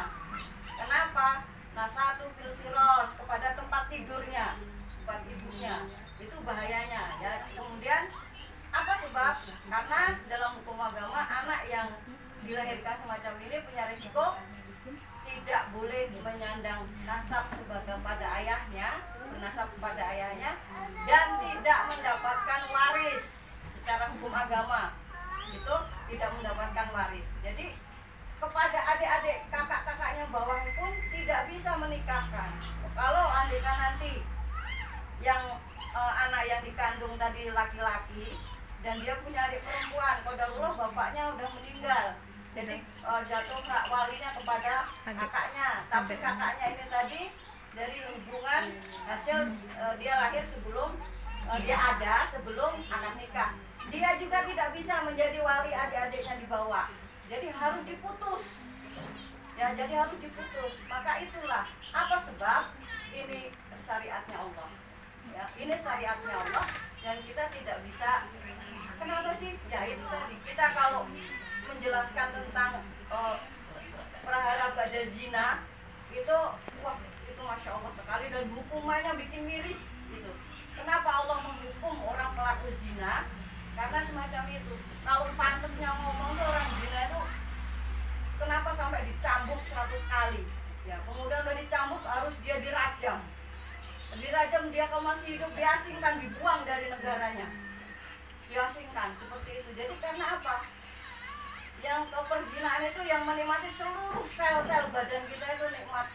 Kenapa? Nasatu filfiros, kepada tempat tidurnya, bukan ibunya. Itu bahayanya ya. Kemudian apa sebab? Karena dalam hukum agama anak yang dilahirkan semacam ini punya risiko tidak boleh menyandang nasab sebagai pada ayahnya, bernasab kepada ayahnya, dan tidak mendapatkan waris secara hukum agama. Itu tidak mendapatkan waris. Jadi kepada adik-adik kakak-kakaknya bawah pun tidak bisa menikahkan. kalau andaikan nanti yang anak yang dikandung tadi laki-laki dan dia punya adik perempuan, qadarullah bapaknya udah meninggal, jadi jatuh hak walinya kepada kakaknya, tapi kakaknya ini tadi dari hubungan hasil dia lahir sebelum dia ada sebelum akad nikah, dia juga tidak bisa menjadi wali adik-adiknya di bawah, jadi harus diputus ya, jadi harus diputus. Maka itulah apa sebab ini syariatnya Allah ya, ini syariatnya Allah dan kita tidak bisa. Kenapa sih? Ya itu tadi, kita kalau menjelaskan tentang prahara pada zina itu, wah itu masya Allah sekali dan hukumannya bikin miris gitu. Kenapa Allah menghukum orang pelaku zina? Karena semacam itu. Kalau pantasnya ngomong tuh orang zina itu kenapa sampai dicambuk 100 kali? Ya, kemudian udah dicambuk harus dia dirajam. Dirajam, dia kalau masih hidup diasingkan, dibuang dari negaranya. Diasingkan seperti itu. Jadi karena apa? Yang perzinahan itu yang menikmati seluruh sel-sel badan kita itu nikmat.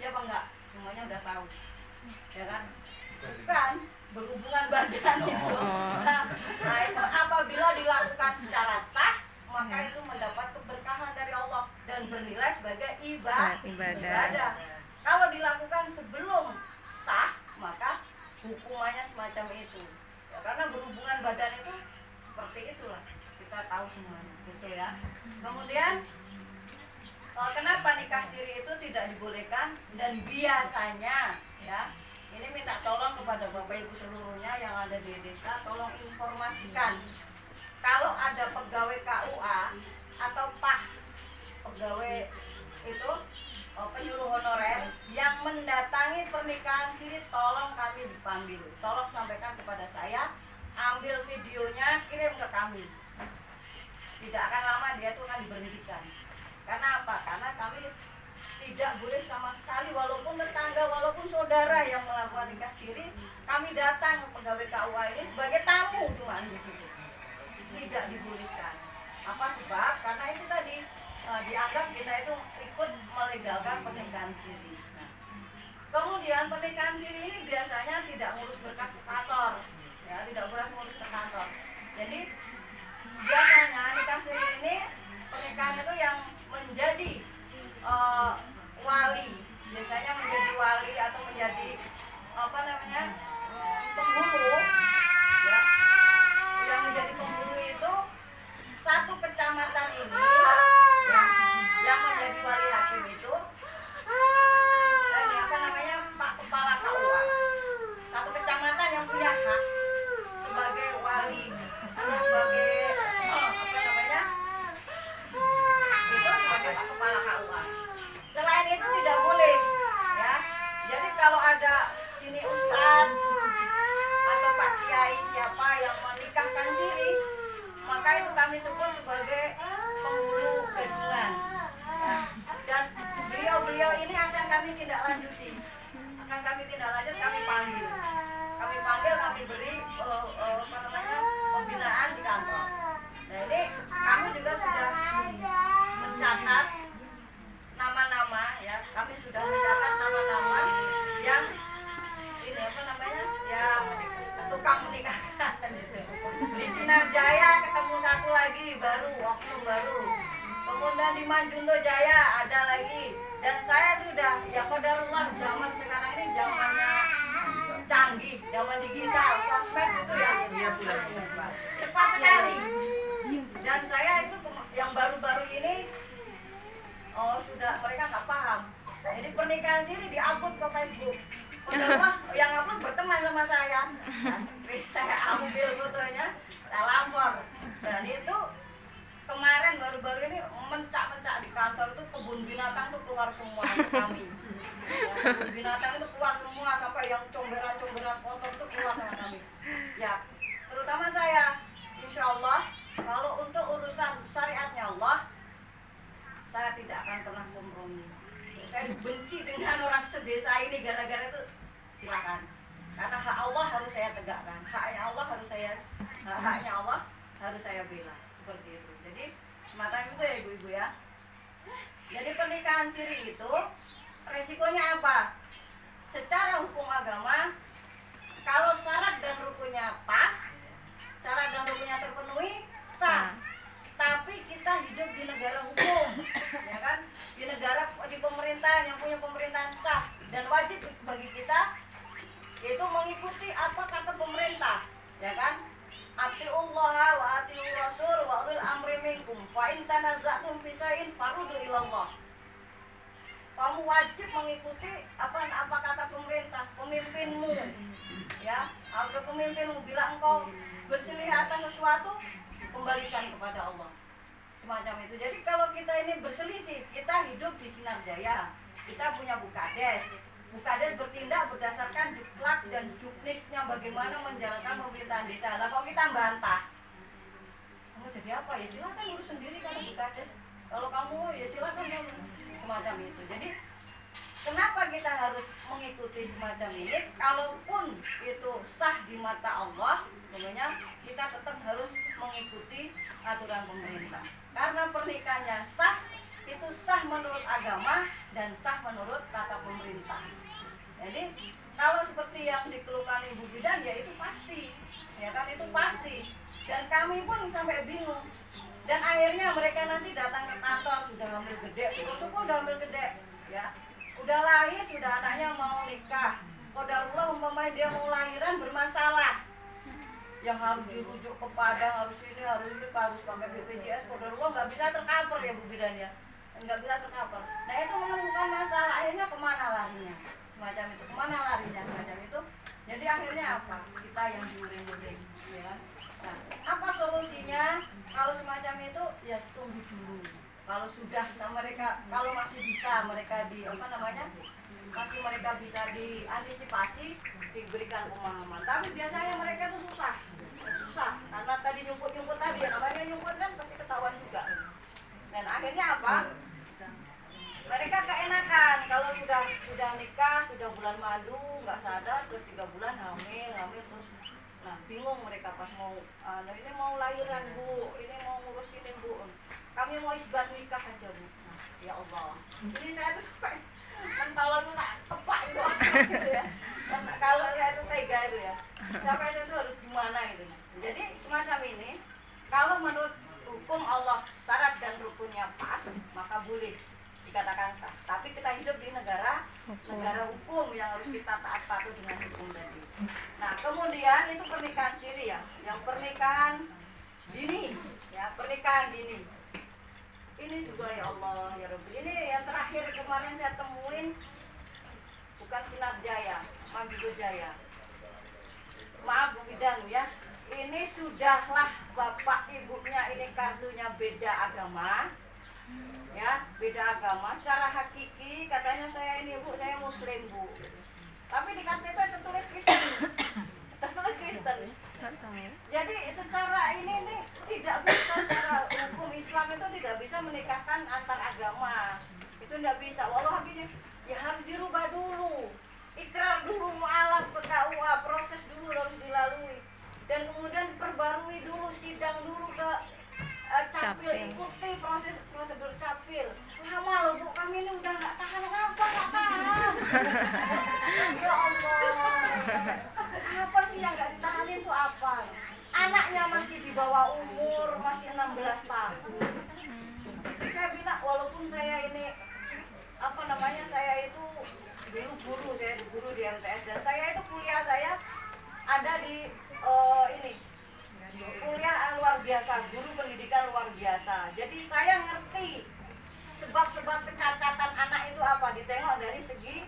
Iya apa enggak? Semuanya udah tahu. Ya kan? Bukan berhubungan badan itu. Nah, itu apabila dilakukan secara sah, maka itu mendapat keberkahan dari Allah dan bernilai sebagai ibadah. Kalau dilakukan sebelum sah, maka hukumannya semacam itu. Ya, karena berhubungan badan itu seperti itulah, kita tahu semuanya, gitu ya. Kemudian kenapa nikah siri itu tidak dibolehkan dan biasanya, ya, ini minta tolong kepada Bapak Ibu seluruhnya yang ada di desa, tolong informasikan kalau ada pegawai KUA atau pegawai itu penyuluh honorer yang mendatangi pernikahan siri, tolong kami dipanggil, tolong sampaikan kepada saya, ambil videonya, kirim ke kami. Tidak akan lama dia tuh akan diberhentikan. Karena apa? Karena kami tidak boleh sama sekali, walaupun tetangga, walaupun saudara yang melakukan nikah siri, kami datang ke pegawai KUA ini sebagai tamu cuma di situ. Tidak dibolehkan. Apa sebab? Karena itu tadi dianggap kita itu ikut melegalkan pernikahan siri. Nah, kemudian pernikahan siri ini biasanya tidak ngurus berkas ke kantor, ya, tidak boleh ngurus ke kantor. Jadi biasanya nikah siri ini pernikahan itu yang menjadi wali, biasanya menjadi wali atau menjadi apa namanya penghulu, ya, yang menjadi penghulu itu satu kecamatan ini, ya, yang menjadi wali hakim itu ini apa namanya Pak Kepala KUA, satu kecamatan yang punya hak sebagai wali, sebagai apa namanya itu sebagai Pak Kepala KUA. Selain itu tidak boleh, ya. Jadi kalau ada sini ustadz atau Pak Kiai siapa yang menikahkan siri, maka itu kami sebut sebagai penghulu gadungan. Ya. Dan beliau-beliau ini akan kami tindak lanjuti, kami panggil, kami beri apa namanya pembinaan di kantor. Nah ini kami juga sudah mencatat nama-nama, ya, kami sudah mencatat nama-nama yang ini apa namanya, yang tukang menikahkan. Di Sinar Jaya ketemu satu lagi baru, oknum baru. Kemudian di Manjunto Jaya ada lagi. Dan saya sudah, ya qadarullah, zaman sekarang ini zamannya canggih, zaman digital, sosmed itu ya, cepat sekali. Dan saya itu yang baru-baru ini sudah, mereka nggak paham. Jadi pernikahan sini diupload ke Facebook. Qadarullah yang upload berteman sama saya. Nah, saya ambil fotonya, saya lapor. Dan itu kemarin baru-baru ini mencak-mencak di kantor itu kebun binatang tuh keluar semua untuk kami. Ya, kebun binatang itu keluar semua sampai yang comberan-comberan kotor tuh keluar sama kami. Ya, terutama saya, insya Allah kalau untuk urusan syariatnya Allah, saya tidak akan pernah kompromi. Saya benci dengan orang sedesa ini gara-gara itu, silakan. Karena hak Allah harus saya tegakkan, haknya Allah harus saya bela, seperti itu. Jadi semacam itu ya ibu-ibu ya. Jadi pernikahan siri itu resikonya apa? secara hukum agama kalau syarat dan rukunnya pas, syarat dan rukunnya terpenuhi, sah. Tapi kita hidup di negara hukum, ya kan? Di negara, di pemerintahan yang punya pemerintahan sah, dan wajib bagi kita yaitu mengikuti apa kata pemerintah, ya kan? Atiullaha wa atiur rasul wa ulil amri minkum fa in tanaza'tum fi shay'in faruddu ila Allah. Kamu wajib mengikuti apa kata pemerintah, pemimpinmu, ya. Atau pemimpinmu bila engkau berselih atas sesuatu, kembalikan kepada Allah, semacam itu. Jadi kalau kita ini berselisih, kita hidup di Sinar Jaya, kita punya Bukades bertindak berdasarkan juklak dan juknisnya bagaimana menjalankan pemerintahan desa. Lah kalau kita bantah, kamu jadi apa ya, silakan urus sendiri kalau Bukades, kalau kamu ya silakan kamu, semacam itu. Jadi kenapa kita harus mengikuti semacam ini? Kalaupun itu sah di mata Allah, sebenarnya kita tetap harus mengikuti aturan pemerintah. Karena pernikahannya sah, itu sah menurut agama dan sah menurut kata pemerintah. Jadi kalau seperti yang dikeluhkan Ibu Bidan, ya itu pasti, ya kan, itu pasti. Dan kami pun sampai bingung. Dan akhirnya mereka nanti datang ke kantor, sudah hamil gede, syukur-syukur udah hamil gede, ya. Udah lahir, sudah anaknya mau nikah. Qadarullah umpamanya dia mau lahiran bermasalah, yang harus dirujuk ke Padang, harus pakai BPJS. Qadarullah nggak bisa tercover ya Bu Bidan ya, nggak bisa tercover. Nah itu menemukan masalah, akhirnya kemana larinya? Semacam itu, kemana larinya? Semacam itu. Jadi akhirnya apa? Kita yang diuring-uring, ya. Nah, apa solusinya? Kalau semacam itu, ya tunggu dulu. Kalau sudah mereka, kalau masih bisa mereka masih mereka bisa diantisipasi, diberikan pemahaman. Tapi biasanya mereka itu susah, karena tadi nyumput tadi, namanya nyumput kan pasti ketahuan juga. Dan akhirnya apa? Mereka keenakan kalau sudah nikah, sudah bulan madu, nggak sadar, terus 3 bulan hamil terus. Nah bingung mereka pas mau, ini mau lahiran Bu, ini mau ngurus ini Bu, kami mau isbat nikah aja Bu. Nah, ya Allah, ini saya tuh sampai mentolong itu tak tepak gitu ya. Kalau saya itu tega itu ya, sampai itu harus gimana gitu. Jadi semacam ini, kalau menurut hukum Allah syarat dan rukunnya pas, maka boleh dikatakan sah. Tapi kita hidup di negara hukum yang harus kita taat patuh dengan hukum tadi. Nah kemudian itu pernikahan siri ya, yang pernikahan dini, ya pernikahan dini. Ini juga ya Allah ya Rabbi. Ini yang terakhir kemarin saya temuin, bukan Sinar Jaya, Magugo Jaya. Maaf Bu Bidan ya, ini sudahlah bapak ibunya ini kartunya beda agama, ya beda agama. Secara hakiki katanya saya ini Bu, saya Muslim Bu, tapi di KTP tertulis Kristen, tertulis Kristen. Jadi secara ini tidak bisa, secara hukum Islam itu tidak bisa menikahkan antar agama, itu tidak bisa. Walau hakikatnya ya harus dirubah dulu, ikrar dulu, mu'alaf ke KUA, proses dulu harus dilalui, dan kemudian perbarui dulu, sidang dulu ke capil, ikuti prosedur capil. Lama loh Bu, kami ini udah nggak tahan. Ya Allah, apa sih yang nggak ditahanin tuh apa? Anaknya masih di bawah umur, masih 16 tahun. Saya bilang walaupun saya ini saya itu dulu guru di MTS, dan saya itu kuliah saya ada di kuliah luar biasa, guru pendidikan luar biasa. Jadi saya ngerti sebab-sebab kecacatan anak itu apa, ditengok dari segi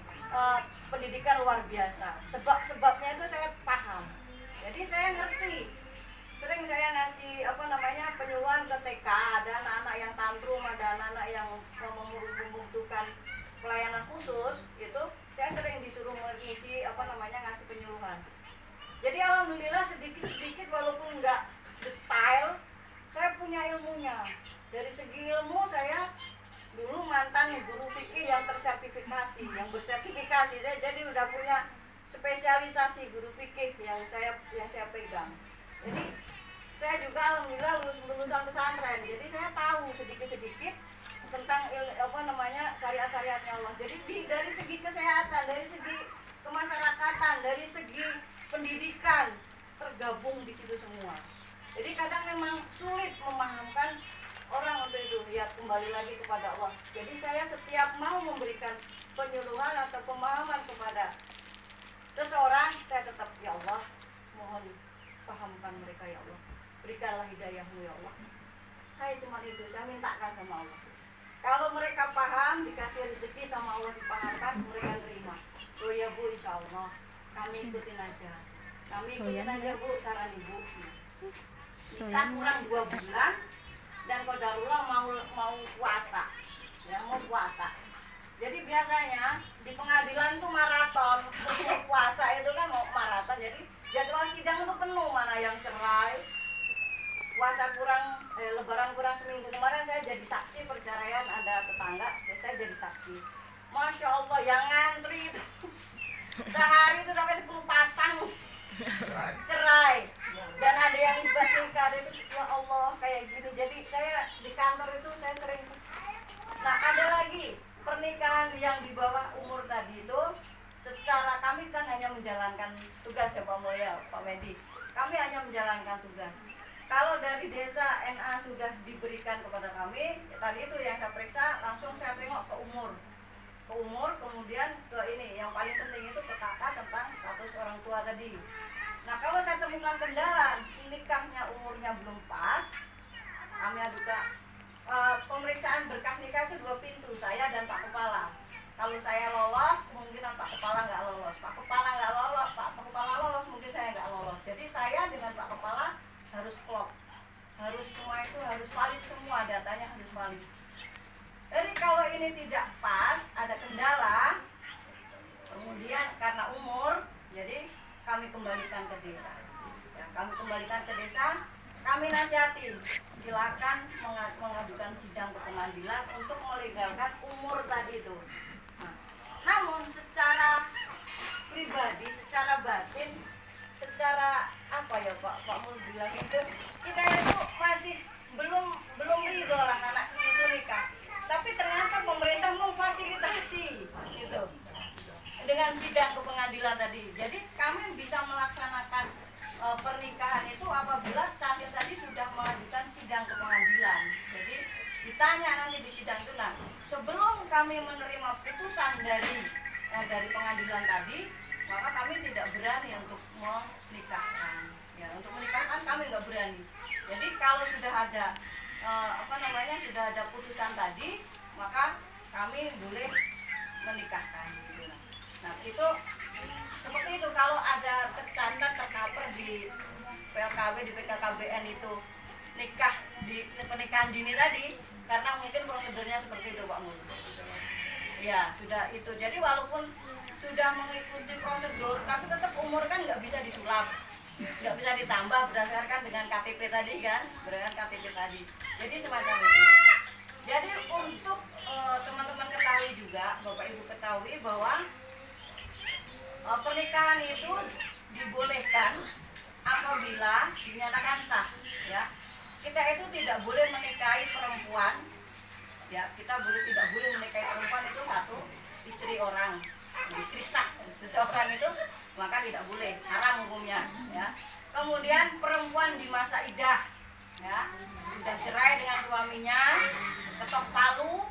pendidikan luar biasa. Sebab-sebabnya itu saya paham. Jadi saya ngerti. Sering saya ngasih penyuluhan ke TK, ada anak-anak yang tantrum, ada anak-anak yang membutuhkan pelayanan khusus, itu saya sering disuruh mengisi ngasih penyuluhan. Jadi alhamdulillah sedikit-sedikit walaupun nggak detail, saya punya ilmunya. Dari segi ilmu saya dulu mantan guru fikih yang tersertifikasi, yang bersertifikasi. Saya jadi udah punya spesialisasi guru fikih yang saya pegang. Jadi saya juga alhamdulillah lulusan pesantren. Jadi saya tahu sedikit-sedikit tentang syariat-syariatnya Allah. Jadi dari segi kesehatan, dari segi kemasyarakatan, dari segi pendidikan tergabung di situ semua. Jadi kadang memang sulit memahamkan orang untuk itu. Ya kembali lagi kepada Allah. Jadi saya setiap mau memberikan penyuluhan atau pemahaman kepada seseorang, saya tetap ya Allah, mohon pahamkan mereka ya Allah. Berikanlah hidayahmu ya Allah. Saya cuma itu, saya mintakan sama Allah. Kalau mereka paham, dikasih rezeki sama Allah, dipahamkan, mereka terima. Oh ya Bu, insya Allah kami ikutin aja. Kami ikutin aja Bu, saran Ibu. Kita kurang 2 bulan dan qadarullah mau puasa. Ya, mau puasa. Jadi biasanya di pengadilan tuh maraton. Puasa itu kan mau maraton. Jadi jadwal sidang itu penuh, mana yang cerai. Puasa kurang, lebaran kurang seminggu kemarin saya jadi saksi perceraian ada tetangga, saya jadi saksi. Masya Allah yang ngantri itu sehari itu sampai 10 pasang cerai. Dan ada yang isbat nikah itu, ya Allah kayak gini. Jadi saya di kantor itu saya sering. Nah ada lagi pernikahan yang di bawah umur tadi itu, secara kami kan hanya menjalankan tugas ya Pak Mulya, Pak Medi. Kami hanya menjalankan tugas. Kalau dari desa NA sudah diberikan kepada kami, ya tadi itu yang saya periksa, langsung saya tengok ke umur, kemudian ke ini, yang paling penting itu ke kakak tentang status orang tua tadi. Nah kalau saya temukan kendala, nikahnya umurnya belum pas, kami adukan pemeriksaan berkas nikah itu 2 pintu, saya dan Pak Kepala. Kalau saya lolos, kemungkinan Pak Kepala nggak lolos. Pak Kepala nggak lolos, Pak Kepala lolos, mungkin saya nggak lolos. Jadi saya dengan Pak Kepala harus klop, harus semua itu harus valid, semua datanya harus valid. Jadi kalau ini tidak pas, ada kendala, kemudian karena umur, jadi kami kembalikan ke desa. Ya, kami kembalikan ke desa, kami nasihati, silakan mengajukan sidang ke pengadilan untuk melegalkan umur tadi itu. Nah, namun secara pribadi, secara batin, secara apa ya Pak Mul bilang itu, kita itu masih belum ridho lah anak itu nikah. Tapi ternyata pemerintah memfasilitasi gitu dengan sidang ke pengadilan tadi. Jadi kami bisa melaksanakan pernikahan itu apabila cantik tadi sudah mengajukan sidang ke pengadilan. Jadi ditanya nanti di sidang itu, nah sebelum kami menerima putusan dari pengadilan tadi, maka kami tidak berani untuk menikahkan. Ya, untuk menikahkan kami nggak berani. Jadi kalau sudah ada sudah ada putusan tadi, maka kami boleh menikahkan. Gitu. Nah itu seperti itu. Kalau ada tercatat tercover di PLKW, di PKKBN itu nikah di pernikahan dini tadi, karena mungkin prosedurnya seperti itu Pak Mul. Ya sudah itu. Jadi walaupun sudah mengikuti prosedur, tapi tetap umur kan nggak bisa disulap, nggak bisa ditambah berdasarkan dengan KTP tadi kan, berdasarkan KTP tadi. Jadi semacam itu. Jadi untuk teman-teman ketahui juga, Bapak Ibu ketahui bahwa pernikahan itu dibolehkan apabila dinyatakan sah. Ya, kita itu tidak boleh menikahi perempuan. Ya, kita tidak boleh menikahi perempuan itu satu istri orang. Istri sah seseorang itu maka tidak boleh, haram hukumnya ya. Kemudian perempuan di masa idah ya, sudah cerai dengan suaminya, ketok palu,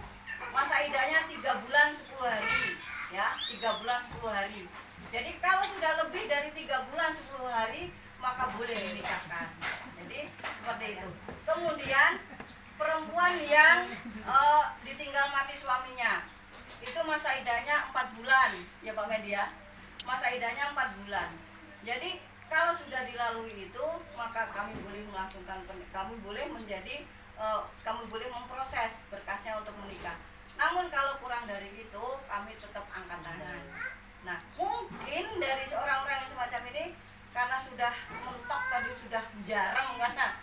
masa idahnya 3 bulan 10 hari ya, 3 bulan 10 hari. Jadi kalau sudah lebih dari 3 bulan 10 hari maka boleh dinikahkan. Jadi seperti itu. Kemudian perempuan yang ditinggal mati suaminya, itu masa idahnya 4 bulan ya Pak Media, masa idahnya 4 bulan. Jadi kalau sudah dilalui itu maka kami boleh melangsungkan, kami boleh menjadi kami boleh memproses berkasnya untuk menikah. Namun kalau kurang dari itu kami tetap angkat tangan. Nah mungkin dari orang-orang yang semacam ini karena sudah mentok tadi, sudah jarang karena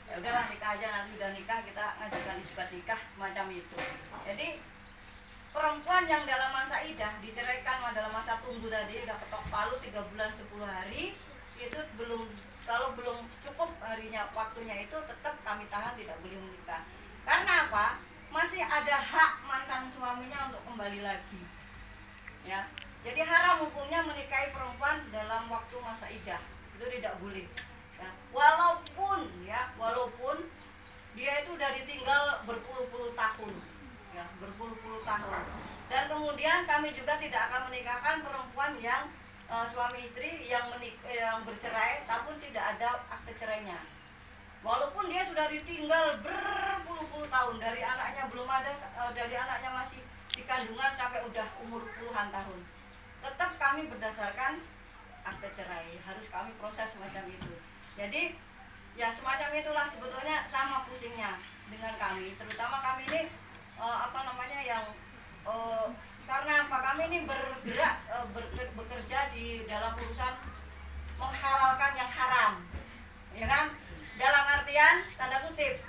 ya udahlah nikah aja, nanti udah nikah kita ngajukan isbat nikah semacam itu. Jadi perempuan yang dalam masa idah diceraikan dalam masa tunggu tadi, udah ketok palu 3 bulan 10 hari, itu kalau belum cukup harinya waktunya itu tetap kami tahan, tidak boleh menikah. Karena apa? Masih ada hak mantan suaminya untuk kembali lagi. Ya. Jadi haram hukumnya menikahi perempuan dalam waktu masa idah, itu tidak boleh. Ya, walaupun dia itu udah ditinggal berpuluh-puluh tahun, ya berpuluh-puluh tahun. Dan kemudian kami juga tidak akan menikahkan perempuan yang suami istri yang bercerai, tapi tidak ada akte cerainya. Walaupun dia sudah ditinggal berpuluh-puluh tahun, dari anaknya belum ada, dari anaknya masih di kandungan sampai udah umur puluhan tahun, tetap kami berdasarkan akte cerai, harus kami proses semacam itu. Jadi ya semacam itulah sebetulnya sama pusingnya dengan kami, terutama kami ini yang karena apa, kami ini bergerak bekerja di dalam urusan menghalalkan yang haram, ya kan, dalam artian tanda kutip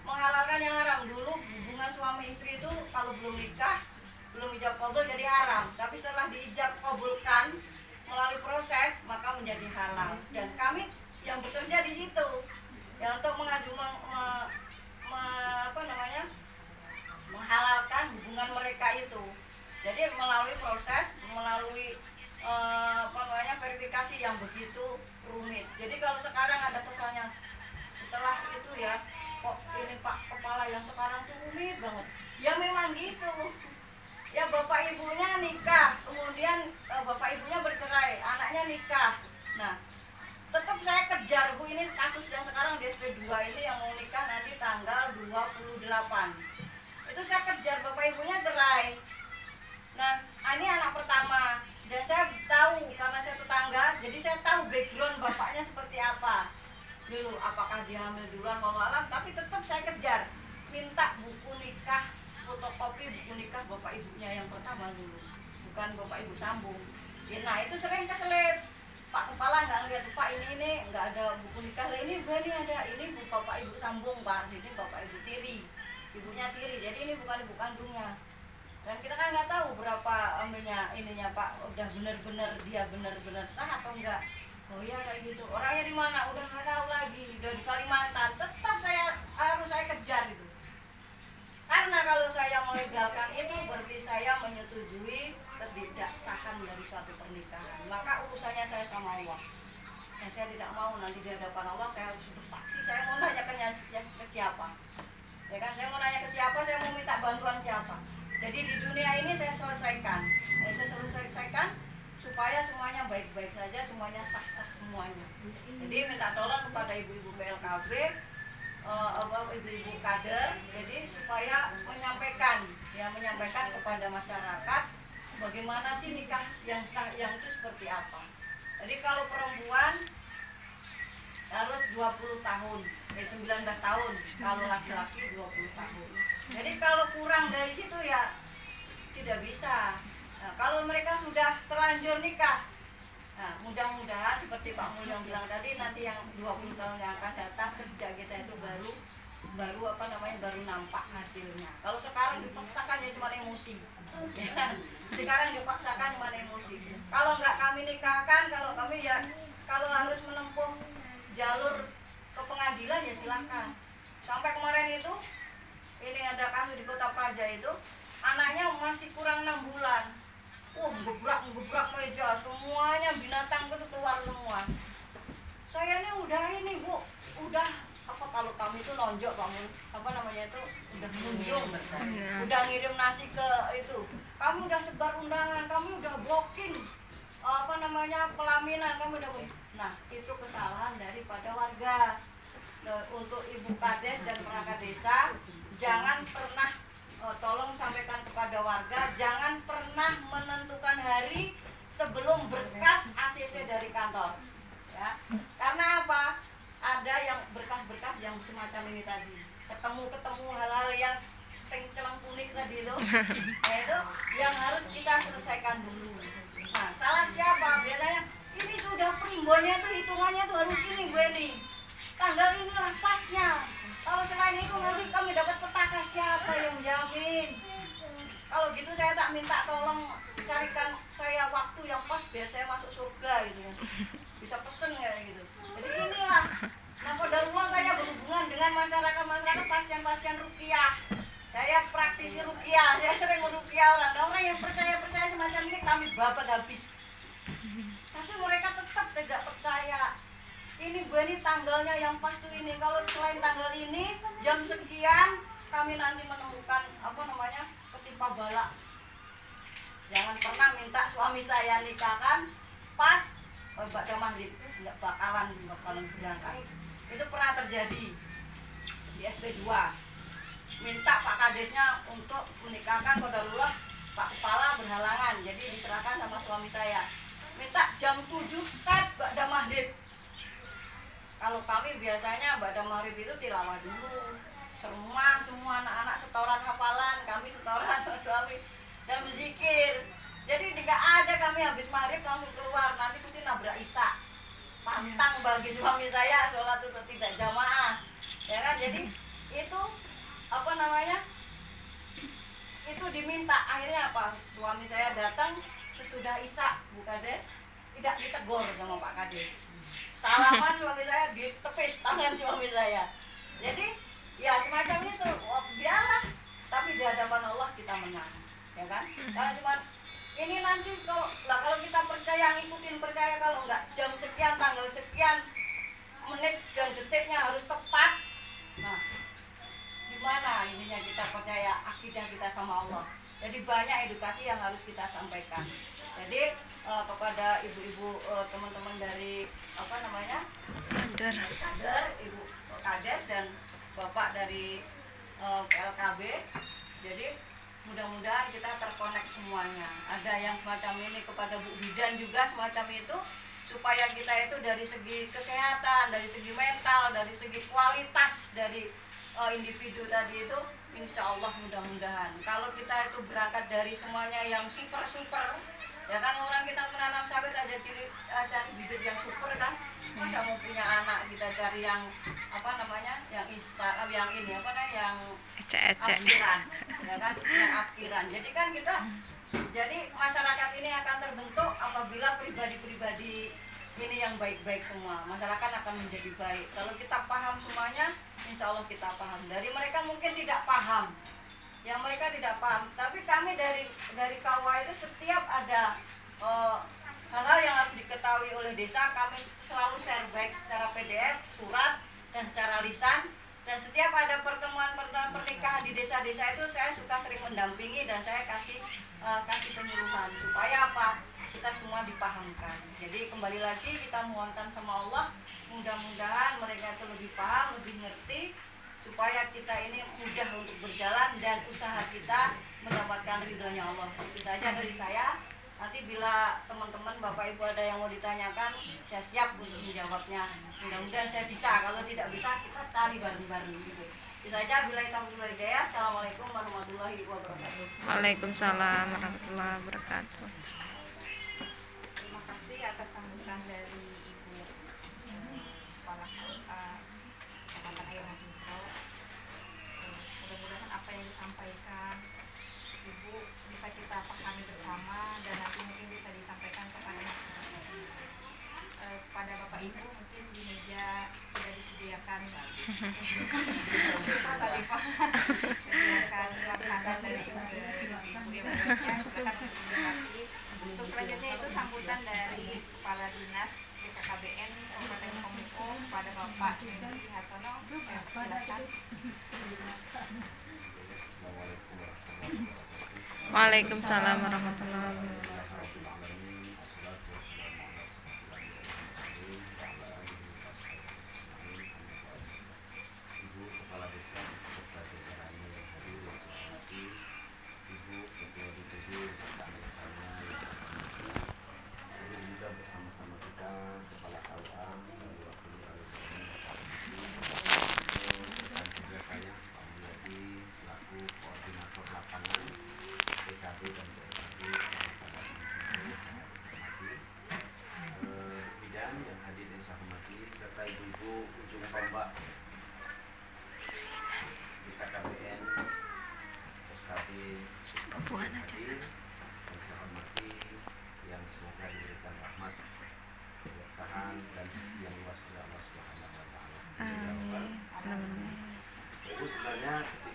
menghalalkan yang haram. Dulu hubungan suami istri itu kalau belum nikah, belum ijab qabul jadi haram, tapi setelah diijab qabulkan melalui proses maka menjadi halal. Dan kami yang bekerja di situ ya untuk menghalalkan hubungan mereka itu. Jadi melalui proses, melalui verifikasi yang begitu rumit. Jadi kalau sekarang ada kesannya setelah itu ya, kok ini Pak Kepala yang sekarang tuh rumit banget. Ya memang gitu. Ya bapak ibunya nikah, kemudian bapak ibunya bercerai, anaknya nikah. Nah, tetap saya kejar Bu, ini kasus yang sekarang di SP2 ini yang mau nikah nanti tanggal 28. Itu saya kejar, bapak ibunya cerai. Nah, ini anak pertama dan saya tahu karena saya tetangga, jadi saya tahu background bapaknya seperti apa. Dulu apakah dia hamil duluan mau alam, tapi tetap saya kejar. Minta buku nikah, fotokopi buku nikah bapak ibunya yang pertama dulu. Bukan bapak ibu sambung. Ya, nah, itu sering keselip. Pak Kepala nggak ngeliat, Pak ini nggak ada buku nikah lah, ini ada, ini bapak ibu sambung Pak, ini bapak ibu tiri, ibunya tiri, jadi ini bukan ibu kandungnya. Dan kita kan nggak tahu berapa ininya Pak, udah dia benar-benar sah atau enggak. Oh iya kayak gitu, orangnya di mana udah nggak tahu lagi, udah di Kalimantan. Tetap saya kejar itu, karena kalau saya melegalkan itu berarti saya menyetujui ketidaksahan dari suatu pernikahan. Maka urusannya saya sama Allah. Dan saya tidak mau nanti di hadapan Allah saya harus bersaksi. Saya mau nanya ke siapa? Ya kan, saya mau nanya ke siapa, saya mau minta bantuan siapa. Jadi di dunia ini saya selesaikan. Saya selesaikan supaya semuanya baik-baik saja, semuanya sah-sah semuanya. Jadi minta tolong kepada ibu-ibu PLKB, ibu-ibu kader, jadi supaya menyampaikan kepada masyarakat bagaimana sih nikah yang sah, yang itu seperti apa. Jadi kalau perempuan harus 20 tahun, 19 tahun, kalau laki-laki 20 tahun. Jadi kalau kurang dari situ ya tidak bisa. Nah, kalau mereka sudah terlanjur nikah, nah, mudah-mudahan seperti Pak Mul yang bilang tadi, nanti yang 20 tahun yang akan datang kerja kita itu baru nampak hasilnya. Kalau sekarang dipaksakan ya cuma emosi. Ya. Sekarang dipaksakan cuma emosi. Kalau nggak kami nikahkan, kalau harus menempuh jalur ke pengadilan ya silahkan. Sampai kemarin itu, ini ada kasus di Kota Praja itu, anaknya masih kurang 6 bulan. Ngebrak meja, semuanya binatang itu keluar semua. Saya ini Bu, udah kalau kami itu nonjok kamu, udah munjung, udah ngirim nasi ke itu, kamu udah sebar undangan, kamu udah blocking pelaminan, kamu udah. Nah, itu kesalahan daripada warga. Untuk Ibu Kades dan perangkat desa, jangan pernah tolong sampaikan kepada warga, jangan pernah menentukan hari sebelum berkas ACC dari kantor, ya. Karena apa? Ada yang berkas-berkas yang semacam ini tadi, ketemu hal-hal yang celang kuning tadi loh, itu yang harus kita selesaikan dulu. Nah, salah siapa? Biasanya ini sudah primbonnya tuh, hitungannya tuh harus ini gue nih, tanggal inilah pasnya. Kalau selain itu nanti kami dapat petaka, siapa yang jamin? Kalau gitu saya tak minta tolong carikan saya waktu yang pas biar saya masuk surga gitu, bisa pesen kayak gitu. Jadi inilah, nah qadarullah saya berhubungan dengan masyarakat pasien-pasien ruqyah. Saya praktisi rukiah, saya sering merukiah orang. Nah, orang yang percaya semacam ini kami babat habis. Tapi mereka tetap tidak percaya. Ini gue ini tanggalnya yang pas tuh ini. Kalau selain tanggal ini jam sekian kami nanti menemukan ketimpa bala. Jangan pernah minta suami saya nikahkan pas pada maghrib, nggak bakalan berangkat. Itu pernah terjadi di SP2. Minta Pak Kadesnya untuk menikahkan qadarullah Pak Kepala berhalangan, jadi diserahkan sama suami saya. Minta jam 7 tet ba'da maghrib. Kalau kami biasanya ba'da maghrib itu tilawah dulu, semua anak-anak setoran hafalan, kami setoran sama suami dan berzikir. Jadi tidak ada kami habis maghrib langsung keluar, nanti pasti nabrak isya. Pantang bagi suami saya sholat itu tidak jamaah, ya kan? Jadi itu itu diminta. Akhirnya apa? Suami saya datang sesudah isya, Bu Kades, tidak ditegur sama Pak Kades. Salaman suami saya ditepis tangan suami saya. Jadi ya semacam itu, biarlah. Tapi di hadapan Allah kita menang, ya kan? Kalau cuma ini nanti kalau kita percaya ngikutin, percaya kalau enggak jam sekian tanggal sekian menit dan detiknya harus tepat. Nah, gimana ininya kita percaya akidah kita sama Allah. Jadi banyak edukasi yang harus kita sampaikan. Jadi kepada ibu-ibu teman-teman dari kader, Ibu Kades dan Bapak dari PLKB. Jadi mudah-mudahan kita terkonek semuanya. Ada yang semacam ini kepada Bu Bidan juga semacam itu, supaya kita itu dari segi kesehatan, dari segi mental, dari segi kualitas dari individu tadi itu, insya Allah mudah-mudahan. Kalau kita itu berangkat dari semuanya yang super, ya kan, orang kita menanam sawit aja cari bibit yang super kan. Masa mau punya anak kita cari yang yang instan, yang aspiran, ya kan, yang aspiran. Jadi kan jadi masyarakat ini akan terbentuk apabila pribadi-pribadi ini yang baik-baik semua. Masyarakat akan menjadi baik. Kalau kita paham semuanya, insya Allah kita paham. Dari mereka mungkin tidak paham, yang mereka tidak paham. Tapi kami dari KUA itu setiap ada hal-hal yang harus diketahui oleh desa, kami selalu share baik secara PDF, surat, dan secara lisan. Dan setiap ada pertemuan pernikahan di desa-desa itu, saya suka sering mendampingi dan saya kasih penyuluhan supaya apa? Kita semua dipahamkan. Jadi kembali lagi kita mohonkan sama Allah, mudah-mudahan mereka itu lebih paham, lebih ngerti, supaya kita ini mudah untuk berjalan dan usaha kita mendapatkan ridhonya Allah. Itu saja dari saya. Nanti bila teman-teman Bapak Ibu ada yang mau ditanyakan, saya siap untuk menjawabnya. Mudah-mudahan saya bisa. Kalau tidak bisa, kita cari bareng-bareng gitu. Itu saja. Billahi taufiq wal hidayah. Assalamualaikum warahmatullahi wabarakatuh. Waalaikumsalam warahmatullahi wabarakatuh. Terima kasih atas sambutan dari Ibu Kepala Kecamatan Ayunan Hijau. Mudah-mudahan apa yang disampaikan Ibu bisa kita pahami bersama dan nanti mungkin bisa disampaikan kepada Bapak Ibu. Mungkin di meja sudah disediakan tadi Pak, disediakan makanan dari Ibu yang banyak. Silakan untuk dinikmati. Untuk selanjutnya itu sambutan dari Kepala Dinas BKKBN Kabupaten Komuko pada Bapak Henry Hartono. Silakan. Waalaikumsalam warahmatullahi wabarakatuh. Ibu Kepala Desa beserta jajarannya yang hadir yang saya hormati, Ibu Ketua DPD serta anggotanya yang saya hormati. Hari ini juga bersama-sama kita Kepala KUA yang diwakili oleh Bapak rekan kerja saya Pak Mulyadi selaku koordinator lapangan PKB dan PLKB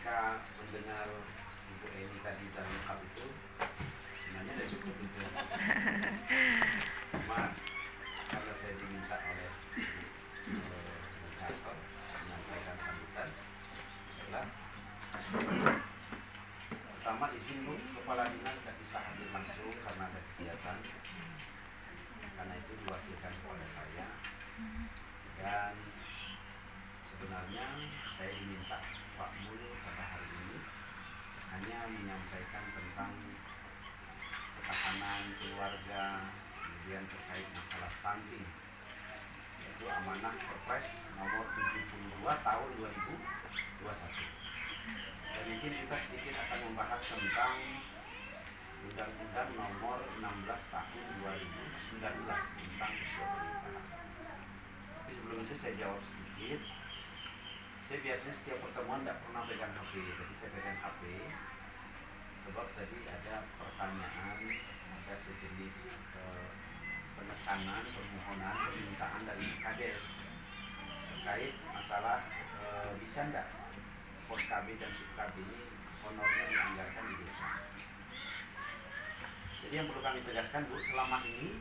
ketika mendengar Ibu Eni tadi dan lengkap itu sebenarnya udah cukup itu. Cuma karena saya diminta oleh moderator menyampaikan sambutan adalah pertama izin Bu, Kepala Dinas tidak bisa hadir langsung karena ada kegiatan, karena itu diwakilkan kepada saya. Dan sebenarnya saya diminta Pak Mul pada hari ini hanya menyampaikan tentang ketahanan keluarga, kemudian terkait masalah stunting, yaitu amanah Perpres nomor 72 tahun 2021. Dan mungkin kita sedikit akan membahas tentang Undang-Undang nomor 16 tahun 2019 tentang usia pernikahan. Tapi sebelum itu saya jawab sedikit. Saya biasanya setiap pertemuan tidak pernah pegang HP, jadi saya pegang HP sebab tadi ada pertanyaan, ada sejenis penekanan, permohonan, permintaan dari Kades terkait masalah bisa enggak pos KB dan sub KB ini honornya dianggarkan di desa. Jadi yang perlu kami tegaskan Bu, selama ini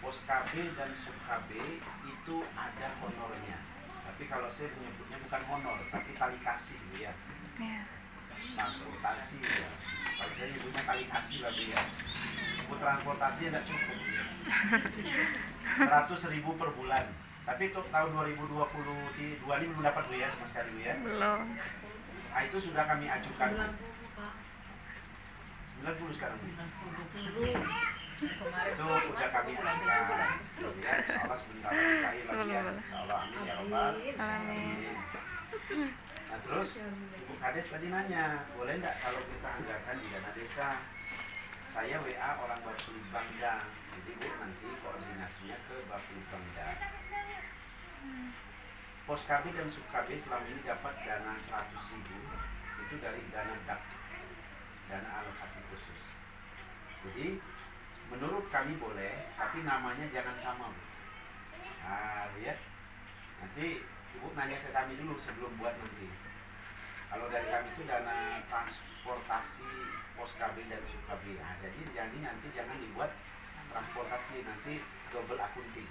pos KB dan sub KB itu ada honornya. Tapi kalau saya menyebutnya bukan honor, tapi tali kasih Bu ya. Transportasi ya. Kalau saya nyebutnya tali kasih lah Bu ya. Disebut transportasi tidak cukup ya. 100.000 per bulan. Tapi untuk tahun 2022 ini belum dapat Bu ya sama sekali Bu ya. Belum. Nah, itu sudah kami ajukan. 90 sekarang Bu. Itu udah kami ajukan. Ya, insyaallah sebentar lagi cair lagi ya. Insyaallah amin ya rabbal Amin. Nah terus Ibu Kades tadi nanya, boleh nggak kalau kita anggarkan di dana desa? Saya WA orang Bapelitbangda, jadi Bu nanti koordinasinya ke Bapelitbangda. Pos KB dan sub KB selama ini dapat dana 100.000 itu dari dana DAP, dana alokasi khusus. Jadi menurut kami boleh, tapi namanya jangan sama Bu. Nah lihat, nanti Ibu nanya ke kami dulu sebelum buat nanti. Kalau dari kami itu dana transportasi pos KB dan sub KB. Nah, jadi nanti jangan dibuat transportasi, nanti double akunting.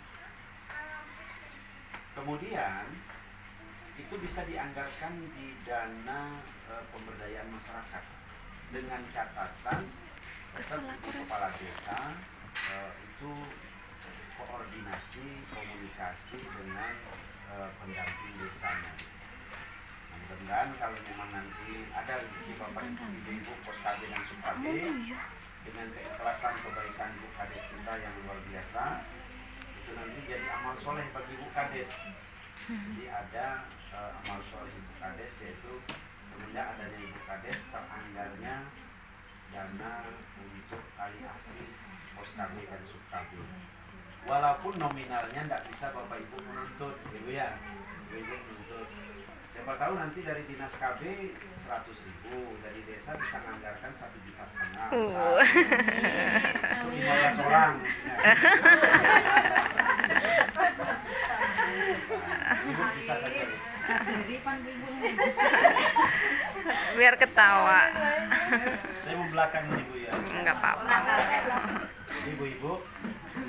Kemudian itu bisa dianggarkan di dana pemberdayaan masyarakat dengan catatan tetap kepala desa itu koordinasi komunikasi dengan pendamping desanya. Nah, mudah-mudahan kalau memang nanti ada rezeki Bapak Ibu pos KB dan sub KB dengan keikhlasan kebaikan Bu Kades kita yang luar biasa, itu nanti jadi amal soleh bagi Bu Kades. Jadi ada amal soleh Ibu Kades, yaitu semenjak adanya Ibu Kades teranggarnya dana untuk tali asih pos KB dan sub KB. Walaupun nominalnya tidak bisa Bapak Ibu menuntut, Ibu ya, Ibu menuntut. Siapa tahu nanti dari dinas KB 100.000, dari desa bisa menganggarkan 1,5 juta. Untuk 15 orang maksudnya. Ibu bisa saja. Biar ketawa. Saya mau belakang ini Bu ya. Enggak apa-apa. Jadi Ibu-ibu,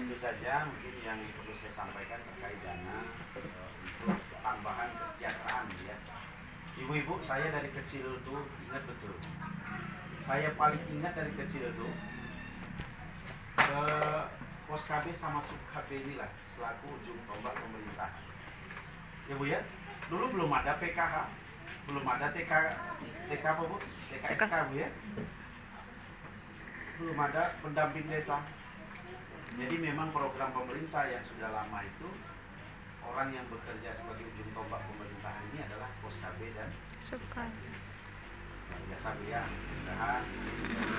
itu saja mungkin yang perlu saya sampaikan terkait dana untuk tambahan kesejahteraan ya. Ibu-ibu, saya dari kecil tuh ingat betul. Saya paling ingat dari kecil tuh ke pos KB sama sub KB inilah selaku ujung tombak pemerintah. Ya Bu ya, dulu belum ada PKH, belum ada TK apa Bu? TKSK Bu ya. Belum ada pendamping desa. Jadi memang program pemerintah yang sudah lama itu, orang yang bekerja sebagai ujung tombak pemerintahan ini adalah pos KB dan Suka. biasa ya, mudah-mudahan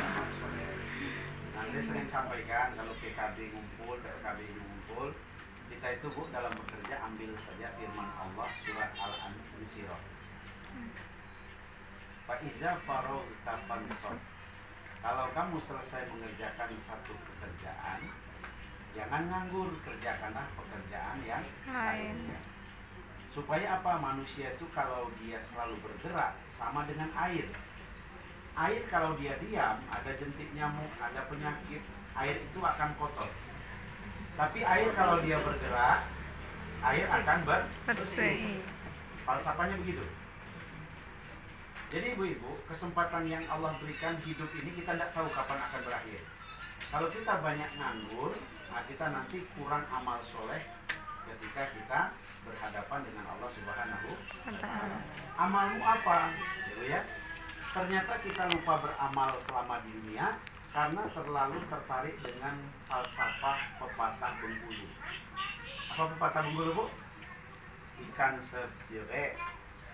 amal soleh. Nah saya sering sampaikan kalau PKB ngumpul, PKB ngumpul, kita itu Bu dalam bekerja ambil saja firman Allah surat Al-Insyirah. Fa'iza faragta fansab. Kalau kamu selesai mengerjakan satu pekerjaan, jangan nganggur, kerjakanlah pekerjaan yang lainnya. Supaya apa? Manusia itu kalau dia selalu bergerak sama dengan air. Air kalau dia diam, ada jentik nyamuk, ada penyakit, air itu akan kotor. Tapi air kalau dia bergerak, air akan bersih. Falsafahnya begitu. Jadi ibu-ibu, kesempatan yang Allah berikan hidup ini kita tidak tahu kapan akan berakhir. Kalau kita banyak nganggur, nah kita nanti kurang amal soleh ketika kita berhadapan dengan Allah Subhanahu wa Ta'ala. Amalmu apa? Gitu ya. Ternyata kita lupa beramal selama di dunia karena terlalu tertarik dengan falsafah pepatah Bengkulu. Apa pepatah Bengkulu, Bu? Ikan sejerek,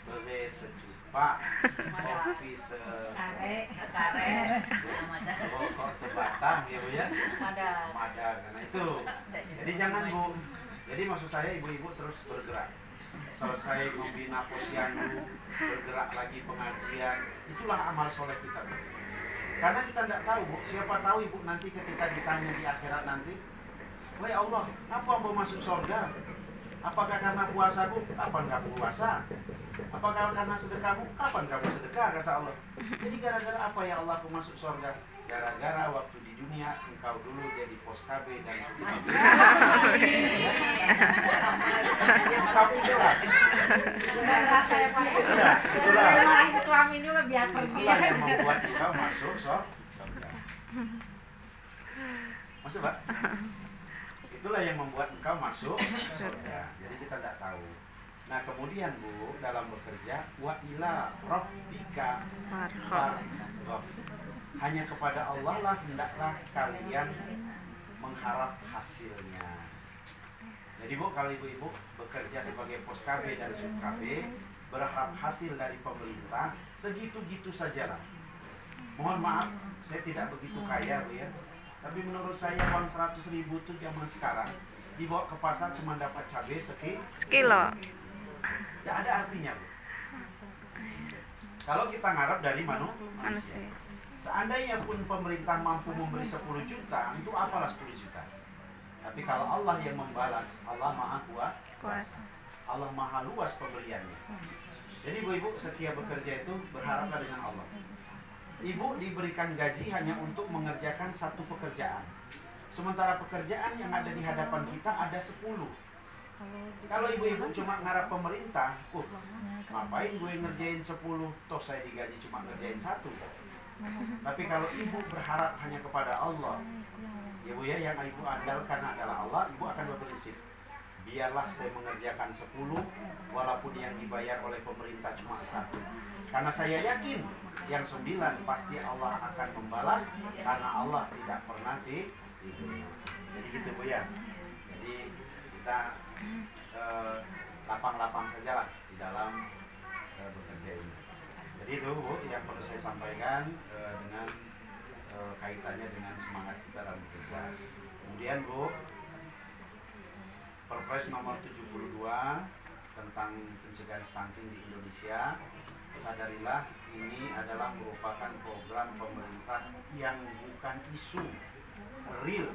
bere secupak, kopi rokok sebatang, ya Bu ya. Madar, karena itu. Jadi jangan Bu. Jadi maksud saya ibu-ibu terus bergerak. Selesai membina posyandu, bergerak lagi pengajian, itulah amal soleh kita Bu. Karena kita tidak tahu Bu, siapa tahu ibu nanti ketika ditanya di akhirat nanti, wahai Allah, apa mau masuk surga? Apakah karena puasamu? Kapan kamu puasa? Apakah karena sedekahmu? Kapan kamu sedekah? Kata Allah. Jadi gara-gara apa ya Allah aku masuk surga? Gara-gara waktu di dunia engkau dulu jadi pos KB dan sudah. Kamu jelas. Itulah suami juga biar pergi. Itulah yang membuat engkau masuk surga. Masuk Pak? Itulah yang membuat engkau masuk surga. Jadi kita tidak tahu. Nah kemudian Bu, dalam bekerja, wa ila rabbika farghab. Hanya kepada Allah lah hendaklah kalian mengharap hasilnya. Jadi Bu, kalau ibu-ibu bekerja sebagai pos KB dan sub KB, berharap hasil dari pemerintah, segitu-gitu sajalah. Mohon maaf, saya tidak begitu kaya Bu ya. Tapi menurut saya uang 100.000 itu zaman sekarang dibawa ke pasar cuma dapat cabai sekilo. Tidak ada artinya Bu. Kalau kita ngarap dari manusia. Seandainya pun pemerintah mampu memberi 10 juta, itu apalah 10 juta. Tapi kalau Allah yang membalas, Allah maha kuasa. Allah maha luas pemberiannya. Jadi ibu-ibu setiap bekerja itu berharaplah dengan Allah. Ibu diberikan gaji hanya untuk mengerjakan satu pekerjaan. Sementara pekerjaan yang ada di hadapan kita ada 10. Kalau ibu-ibu cuma ngarap pemerintah, ngapain gue ngerjain 10, toh saya digaji cuma ngerjain 1. Tapi kalau ibu berharap hanya kepada Allah, ya Bu ya, yang ibu andalkan adalah Allah, ibu akan berprinsip, biarlah saya mengerjakan 10, walaupun yang dibayar oleh pemerintah cuma 1. Karena saya yakin yang 9 pasti Allah akan membalas, karena Allah tidak pernah tidur. Jadi gitu Bu ya. Jadi kita lapang-lapang sajalah di dalam bekerja ini. Jadi itu Bu yang perlu saya sampaikan dengan kaitannya dengan semangat kita dalam bekerja. Kemudian Bu, Perpres nomor 72 tentang pencegahan stunting di Indonesia, sadarilah ini adalah merupakan program pemerintah yang bukan isu real.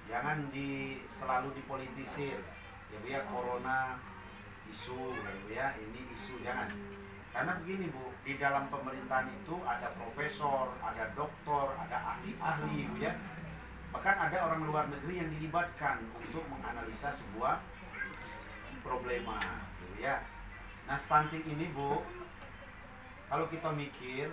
Jangan selalu dipolitisir. Ya Bu ya, corona isu, ya Bu ya, ini isu, jangan. Karena begini Bu, di dalam pemerintahan itu ada profesor, ada doktor, ada ahli-ahli Bu ya. Bahkan ada orang luar negeri yang dilibatkan untuk menganalisa sebuah problema gitu ya. Nah stunting ini Bu, kalau kita mikir,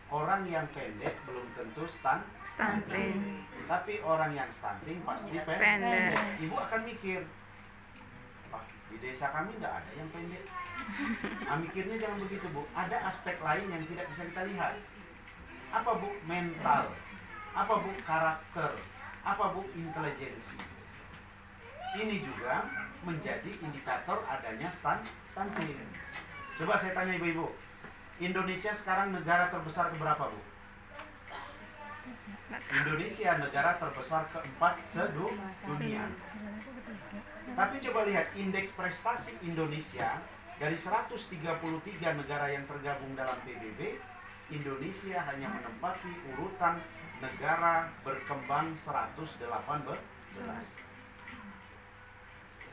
orang yang pendek belum tentu stunting. Tapi orang yang stunting pasti pendek. Ibu akan mikir, di desa kami nggak ada yang pendek. Nah, mikirnya jangan begitu Bu. Ada aspek lain yang tidak bisa kita lihat. Apa Bu? Mental. Apa Bu? Karakter. Apa Bu? Intelijensi. Ini juga menjadi indikator adanya stunting. Coba saya tanya ibu-ibu, Indonesia sekarang negara terbesar keberapa Bu? Indonesia negara terbesar keempat sedunia. Tapi coba lihat indeks prestasi Indonesia. Dari 133 negara yang tergabung dalam PBB, Indonesia hanya menempati urutan negara berkembang 118.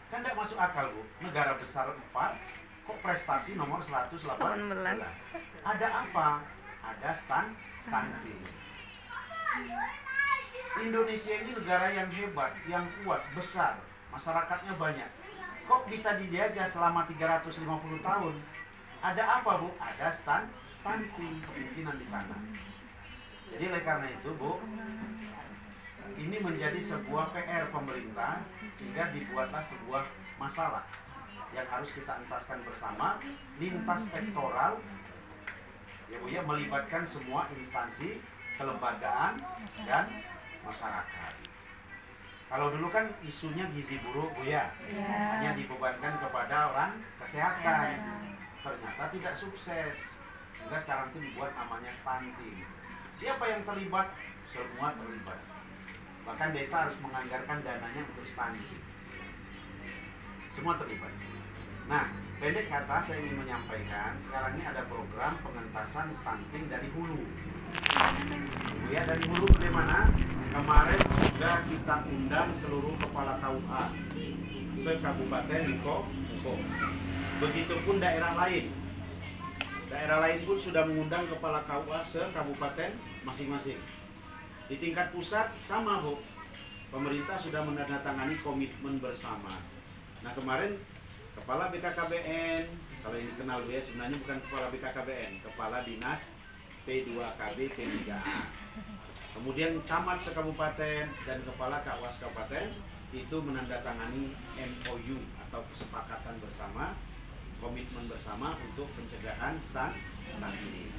Kan tidak masuk akal, Bu. Negara besar 4, kok prestasi nomor 118? Ada apa? Ada stunting. Indonesia ini negara yang hebat, yang kuat, besar, masyarakatnya banyak. Kok bisa dijajah selama 350 tahun? Ada apa, Bu? Ada stunting, kemungkinan di sana. Jadi oleh karena itu, Bu, ini menjadi sebuah PR pemerintah, sehingga dibuatlah sebuah masalah yang harus kita entaskan bersama, lintas sektoral, ya Bu ya, melibatkan semua instansi, kelembagaan, dan masyarakat. Kalau dulu kan isunya gizi buruk, Bu ya, hanya dibebankan kepada orang kesehatan. Ternyata tidak sukses, sehingga sekarang itu dibuat namanya stunting. Siapa yang terlibat? Semua terlibat. Bahkan desa harus menganggarkan dananya untuk stunting. Semua terlibat. Nah, pendek kata saya ingin menyampaikan, sekarang ini ada program pengentasan stunting dari hulu. Ya, dari hulu bagaimana? Kemarin sudah kita undang seluruh kepala KUA se-Kabupaten Muko. Begitupun daerah lain. Daerah lain pun sudah mengundang kepala KUA se-Kabupaten masing-masing. Di tingkat pusat sama, Bu. Pemerintah sudah menandatangani komitmen bersama. Nah, kemarin Kepala BKKBN, kalau ini kenal Bu ya, sebenarnya bukan Kepala BKKBN, Kepala Dinas P2KB P3A. Kemudian camat sekabupaten dan kepala KUAS kabupaten itu menandatangani MOU atau kesepakatan bersama, komitmen bersama untuk pencegahan stunting.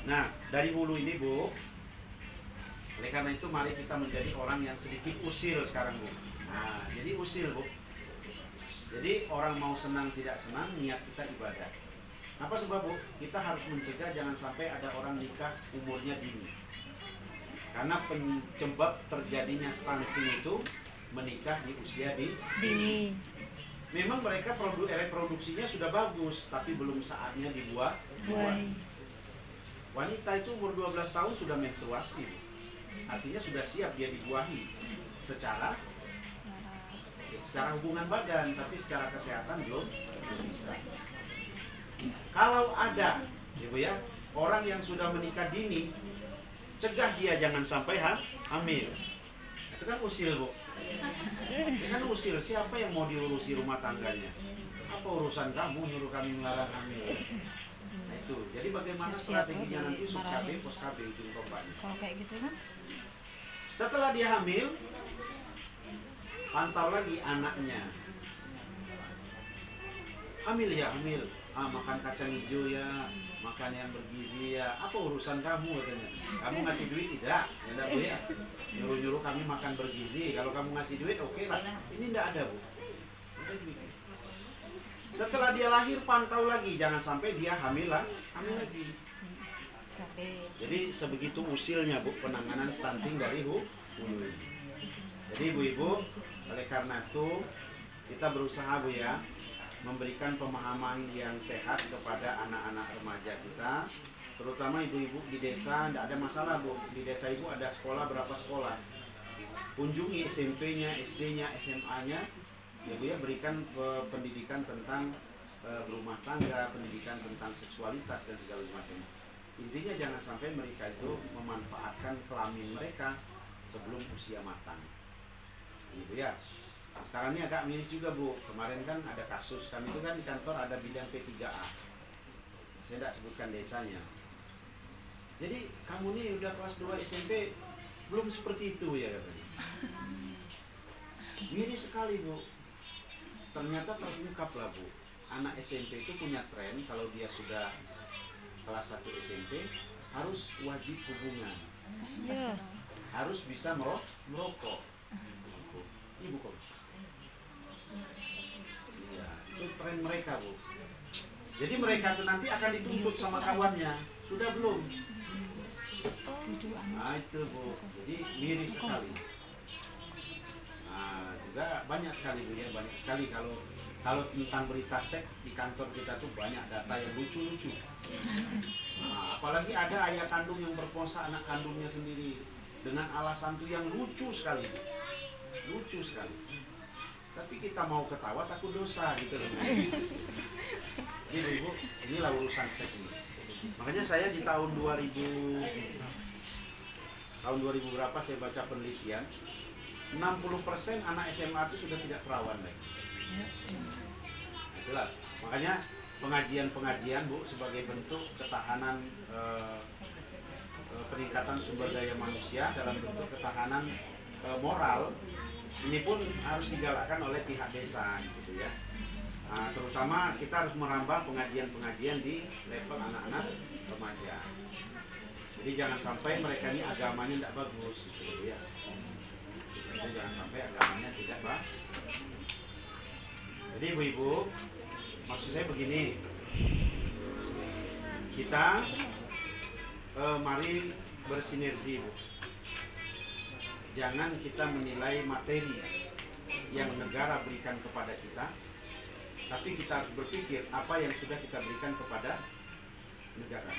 Nah, dari hulu ini, Bu, oleh karena itu mari kita menjadi orang yang sedikit usil sekarang, Bu. Nah, jadi usil, Bu. Jadi orang mau senang tidak senang, niat kita ibadah. Apa sebab, Bu? Kita harus mencegah jangan sampai ada orang nikah umurnya dini. Karena penyebab terjadinya stunting itu menikah di usia dini. Memang mereka reproduksinya sudah bagus, tapi belum saatnya dibuat. Wanita itu umur 12 tahun sudah menstruasi. Artinya sudah siap dia dibuahi secara hubungan badan, tapi secara kesehatan belum bisa. Kalau ada, Ibu ya, orang yang sudah menikah dini, cegah dia jangan sampai hamil. Itu kan usil, Bu. Itu kan usil. Siapa yang mau diurusi rumah tangganya? Apa urusan kamu nyuruh kami melarang hamil? Nah itu. Jadi bagaimana strateginya nanti sub-KB, pos-KB ujung tombaknya? Kalau kayak gitu kan? Setelah dia hamil, pantau lagi anaknya. Hamil ya, hamil. Makan kacang hijau ya, makan yang bergizi ya. Apa urusan kamu katanya? Kamu ngasih duit tidak? Ya, Bu ya. Nyuruh-nyuruh kami makan bergizi. Kalau kamu ngasih duit, oke lah. Ini tidak ada, Bu. Setelah dia lahir, pantau lagi. Jangan sampai dia hamil lagi. Jadi sebegitu usilnya, Bu, penanganan stunting dari hulu. Jadi ibu-ibu, oleh karena itu kita berusaha, Bu ya, memberikan pemahaman yang sehat kepada anak-anak remaja kita, terutama ibu-ibu di desa. Tidak ada masalah, Bu, di desa Ibu ada sekolah, berapa sekolah, kunjungi SMP-nya, SD-nya, SMA-nya, ya Bu ya, berikan pendidikan tentang berumah tangga, pendidikan tentang seksualitas dan segala macam. Intinya jangan sampai mereka itu memanfaatkan kelamin mereka sebelum usia matang, ibu ya. Sekarang ini agak miris juga, Bu. Kemarin kan ada kasus, kami itu kan di kantor ada bidang P3A. Saya tidak sebutkan desanya. Jadi kamu nih udah kelas 2 SMP belum seperti itu ya katanya. Miris sekali, Bu. Ternyata terungkap lah, Bu. Anak SMP itu punya tren kalau dia sudah kelas 1 SMP harus wajib hubungan. Harus bisa merokok. Ibu kok. Iya, itu tren mereka, Bu. Jadi mereka tuh nanti akan dituntut sama kawannya. Sudah belum? Nah itu, Bu. Jadi miris sekali. Nah juga banyak sekali, Bu ya, banyak sekali kalau tentang berita seks di kantor kita tuh banyak data yang lucu-lucu. Nah, apalagi ada ayah kandung yang berkuasa anak kandungnya sendiri dengan alasan tuh yang lucu sekali. Lucu sekali. tapi kita mau ketawa takut dosa gitu loh. Jadi Ibu, inilah urusan seks ini. Makanya saya di tahun 2000 berapa saya baca penelitian, 60% anak SMA itu sudah tidak perawan lagi. Itulah, makanya pengajian-pengajian Bu sebagai bentuk ketahanan peningkatan sumber daya manusia dalam bentuk ketahanan moral ini pun harus digalakkan oleh pihak desa gitu ya. Nah, terutama kita harus merambah pengajian-pengajian di level anak-anak remaja. Jadi jangan sampai mereka ini agamanya tidak bagus gitu ya. Jadi jangan sampai agamanya tidak bagus. Jadi ibu-ibu, maksud saya begini, kita mari bersinergi, Bu. Jangan kita menilai materi yang negara berikan kepada kita, tapi kita harus berpikir apa yang sudah kita berikan kepada negara.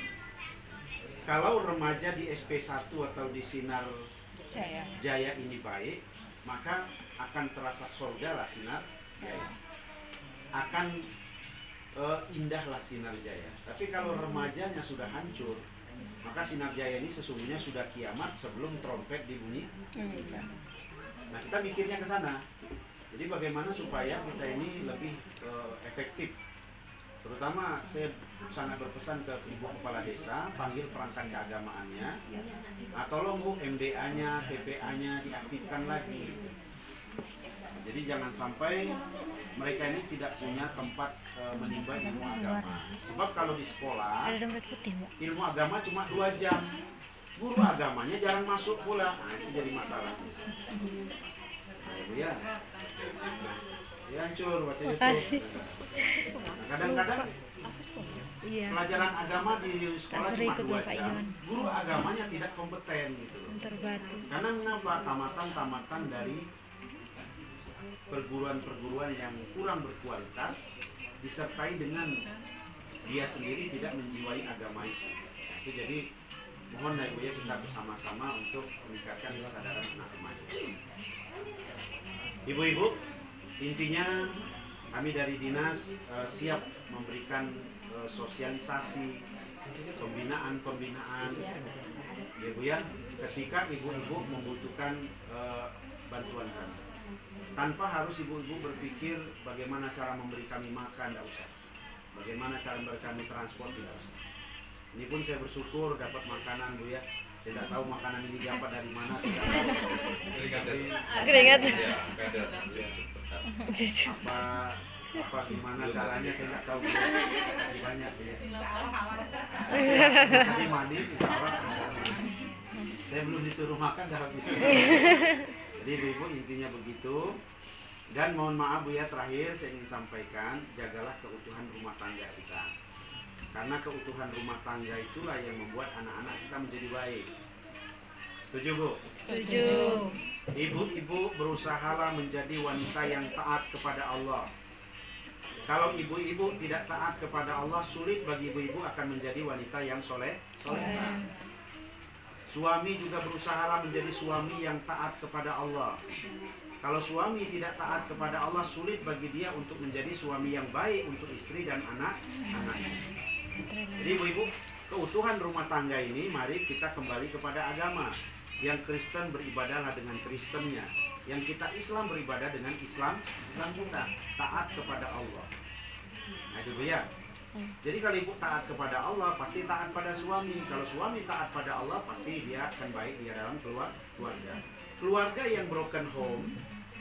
Kalau remaja di SP1 atau di Sinar Jaya ini baik, maka akan terasa surga lah Sinar Jaya. Akan indahlah Sinar Jaya. Tapi kalau remajanya sudah hancur, maka Sinar Jaya ini sesungguhnya sudah kiamat sebelum trompet dibunyi. Nah, kita mikirnya ke sana. Jadi bagaimana supaya kita ini lebih efektif. Terutama saya sangat berpesan ke ibu kepala desa, panggil perangkat keagamaannya. Tolong Bu, MDA-nya, TPA-nya diaktifkan lagi. Jadi jangan sampai mereka ini tidak punya tempat menimba ilmu agama. Sebab kalau di sekolah, ilmu agama cuma 2 jam. Guru agamanya jarang masuk pula. Nah, itu jadi masalah. Nah, itu ya. Ya hancur baca itu. Nah, kadang-kadang pelajaran agama di sekolah cuma 2 jam. Guru agamanya tidak kompeten gitu loh. Karena kenapa? Tamatan dari perguruan-perguruan yang kurang berkualitas disertai dengan dia sendiri tidak menjiwai agama itu. Nah, itu jadi mohon ya Bu ya, kita bersama-sama untuk meningkatkan kesadaran anak remaja. Ibu-ibu, intinya kami dari dinas siap memberikan sosialisasi, pembinaan ya Bu ya, ketika ibu-ibu membutuhkan bantuan kami. Tanpa harus ibu-ibu berpikir bagaimana cara memberi kami makan, tidak usah. Bagaimana cara memberi kami transport, tidak usah. Ini pun saya bersyukur dapat makanan Bu ya. Saya tidak tahu makanan ini dapat dari mana. Keringat. Apa gimana caranya saya nggak tahu. Kasih banyak ya. Tadi manis, saya belum disuruh makan dah habis. Jadi ibu-ibu intinya begitu. Dan mohon maaf Bu ya, terakhir saya ingin sampaikan, jagalah keutuhan rumah tangga kita. Karena keutuhan rumah tangga itulah yang membuat anak-anak kita menjadi baik. Setuju Bu? Setuju. Ibu-ibu berusahalah menjadi wanita yang taat kepada Allah. Kalau ibu-ibu tidak taat kepada Allah, sulit bagi ibu-ibu akan menjadi wanita yang soleh. Suami juga berusahalah menjadi suami yang taat kepada Allah. Kalau suami tidak taat kepada Allah, sulit bagi dia untuk menjadi suami yang baik untuk istri dan anak-anaknya. Jadi ibu-ibu, keutuhan rumah tangga ini mari kita kembali kepada agama. Yang Kristen beribadahlah dengan Kristennya. Yang kita Islam beribadah dengan Islam kita. Taat kepada Allah. Nah itu Bu ya. Jadi kalau ibu taat kepada Allah, pasti taat pada suami. Kalau suami taat pada Allah, pasti dia akan baik di dalam keluarga. Keluarga yang broken home,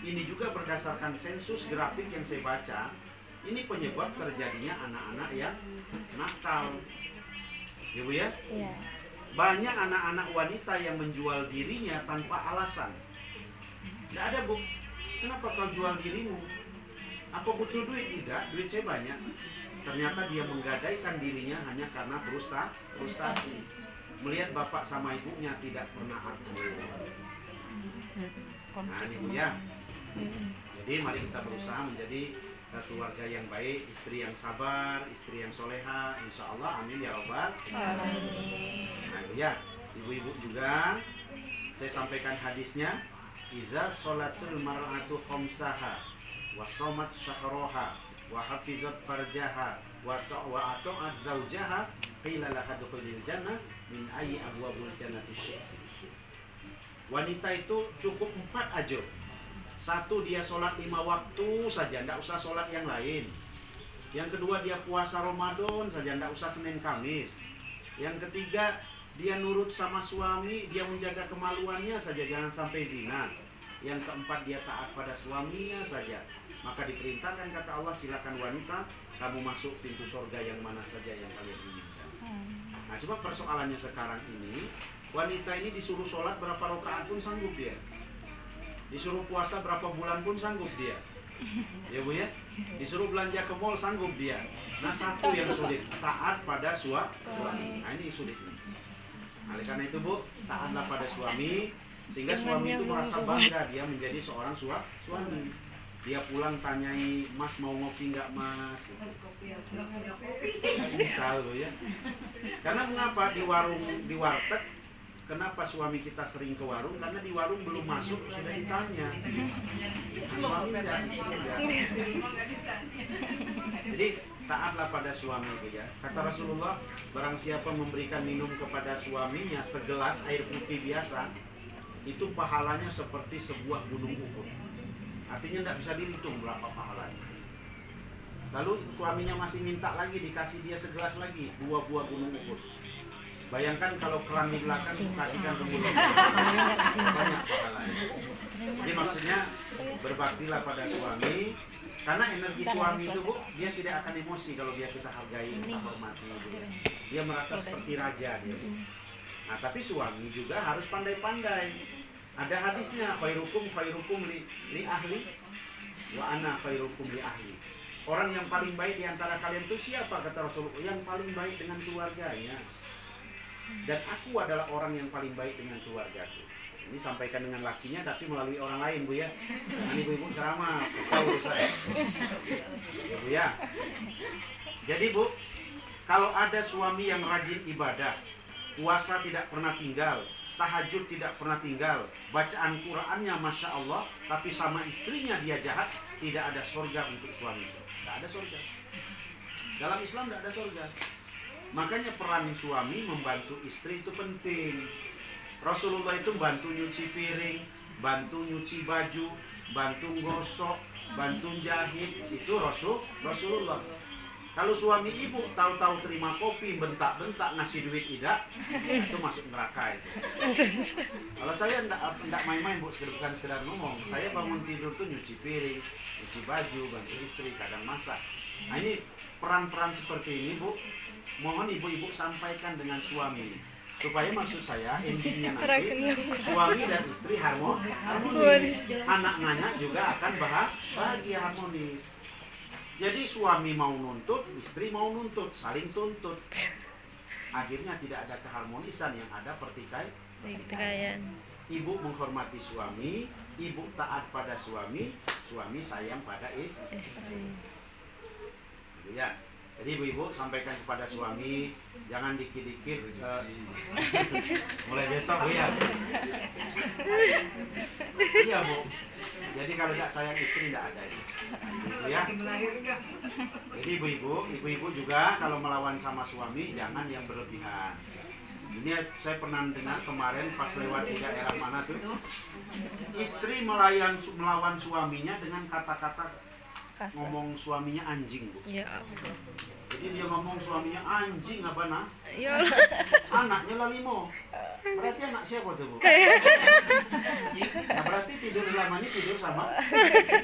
ini juga berdasarkan sensus grafik yang saya baca, ini penyebab terjadinya anak-anak yang nakal. Ya Bu ya? Iya. Banyak anak-anak wanita yang menjual dirinya tanpa alasan. Tidak ada Bu. Kenapa kau jual dirimu? Apa butuh duit? Tidak, duit saya banyak. Ternyata dia menggadaikan dirinya hanya karena frustasi. Melihat bapak sama ibunya tidak pernah akur. Nah ini Bu ya. Jadi mari kita berusaha menjadi keluarga yang baik, istri yang sabar, istri yang soleha, insya Allah, amin ya robbal alamin. Nah Bu ya, ibu-ibu juga, saya sampaikan hadisnya, iza sholatul mar'atu khamsaha wa shamat syahraha wa hafizat farjaha wa ata'at zawjaha qila laha dukhulil jannah min ayyi abwabul jannati syi'ti. Wanita itu cukup 4 aja. 1, dia sholat 5 waktu saja, tidak usah sholat yang lain. Yang kedua, dia puasa Ramadan saja, tidak usah Senin Kamis. Yang ketiga, dia nurut sama suami, dia menjaga kemaluannya saja, jangan sampai zina. Yang keempat, dia taat pada suaminya saja. Maka diperintahkan, kata Allah, silakan wanita, kamu masuk pintu surga yang mana saja yang kalian inginkan. Nah, cuma persoalannya sekarang ini, wanita ini disuruh sholat berapa rakaat pun sanggup dia. Disuruh puasa berapa bulan pun sanggup dia. Ya Bu ya. Disuruh belanja ke mall sanggup dia. Nah, satu yang sulit, taat pada suami. Nah, ini sulit. Oleh karena itu Bu, taatlah pada suami, sehingga suami itu merasa bangga dia menjadi seorang suami. Dia pulang tanyai, Mas mau ngopi nggak Mas? Gitu. Misal Bu ya. Karena mengapa di warung, di warteg, kenapa suami kita sering ke warung? Karena di warung belum masuk sudah ditanya. Nah, suami tidak, istri tidak. Jadi taatlah pada suami ya. Kata Rasulullah, barang siapa memberikan minum kepada suaminya segelas air putih biasa, itu pahalanya seperti sebuah gunung Uhud. Artinya tidak bisa dihitung berapa pahalanya. Lalu suaminya masih minta lagi, dikasih dia segelas lagi, 2 buah gunung Uhud. Bayangkan kalau keran di belakang dikasihkan ke mulut, banyak pahalanya. Jadi maksudnya berbaktilah pada suami, karena energi suami itu Bu, dia tidak akan emosi kalau dia kita hargai, kita hormati. Dia merasa seperti raja dia. Nah, tapi suami juga harus pandai-pandai. Ada hadisnya, khairukum li ahli wa ana khairukum li ahli. Orang yang paling baik di antara kalian itu siapa, kata Rasulullah? Yang paling baik dengan keluarganya. Dan aku adalah orang yang paling baik dengan keluargaku. Ini sampaikan dengan lakinya tapi melalui orang lain Bu ya. Ini ibu-ibu ceramah, kacau saya. Ya Bu ya. Jadi Bu, kalau ada suami yang rajin ibadah, puasa tidak pernah tinggal, tahajud tidak pernah tinggal, bacaan Qur'annya Masya Allah, tapi sama istrinya dia jahat, tidak ada surga untuk suami itu. Tidak ada surga. Dalam Islam tidak ada surga. Makanya peran suami membantu istri itu penting. Rasulullah itu bantu nyuci piring, bantu nyuci baju, bantu gosok, bantu jahit. Itu Rasulullah. Kalau suami ibu tahu-tahu terima kopi, bentak-bentak ngasih duit tidak, itu masuk neraka itu. Kalau saya enggak main-main Bu, bukan sekedar ngomong. Saya bangun tidur tuh nyuci piring, nyuci baju, bantu istri, kadang masak. Nah, ini peran-peran seperti ini Bu, mohon ibu-ibu sampaikan dengan suami, supaya maksud saya endingnya nanti suami dan istri harmonis, anak-anak juga akan bahagia harmonis. Jadi suami mau nuntut, istri mau nuntut, saling tuntut. Akhirnya tidak ada keharmonisan, yang ada pertikaian. Ibu menghormati suami, ibu taat pada suami, suami sayang pada istri. Gitu ya. Jadi ibu-ibu sampaikan kepada suami, jangan dikit-dikit mulai besok Bu ya. Iya Bu. Jadi kalau tidak sayang istri tidak ada Bu ya. Jadi ibu-ibu juga kalau melawan sama suami jangan yang berlebihan. Ini saya pernah dengar kemarin pas lewat di daerah mana tuh, istri melawan suaminya dengan kata-kata ngomong suaminya anjing Bu. Ya. Jadi dia ngomong suaminya anjing apa nah? Ya Allah. Anaknya lah 5. Berarti anak siapa tuh Bu? Nah berarti tidur selama ini tidur sama.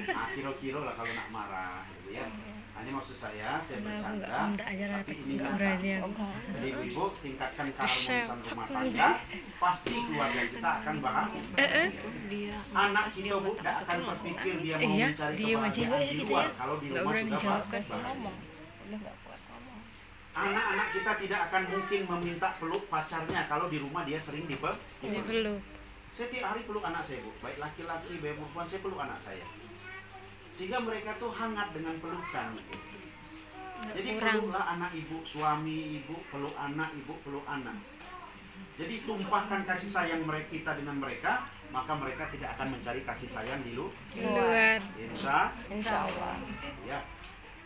Nah kira-kira lah kalau nak marah gitu ya. Hanya maksud saya bercanda. Tapi ini nyata. Jadi ibu tingkatkan keharmonisan rumah tangga, pasti keluarga kita akan bahagia. Anak kita Bu tidak akan berpikir dia mau mencari kebahagiaan di luar kalau di rumah sudah bahagia. Anak-anak kita tidak akan mungkin meminta peluk pacarnya kalau di rumah dia sering dipeluk. Saya tiap hari peluk anak saya Bu, baik laki-laki, baik perempuan, saya peluk anak saya. Sehingga mereka tuh hangat dengan pelukan. Jadi peluklah anak ibu, suami ibu peluk anak, ibu peluk anak. Jadi tumpahkan kasih sayang mereka kita dengan mereka, maka mereka tidak akan mencari kasih sayang di luar. Insya Insya Allah. ya.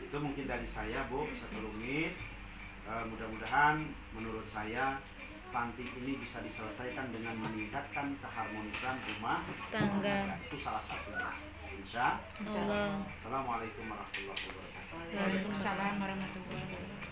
Itu mungkin dari saya, Bu, sekelumit. Mudah-mudahan menurut saya stunting ini bisa diselesaikan dengan meningkatkan keharmonisan rumah Tangga. Itu salah satunya. Insya Allah. Assalamualaikum warahmatullahi wabarakatuh. Waalaikumsalam warahmatullahi wabarakatuh.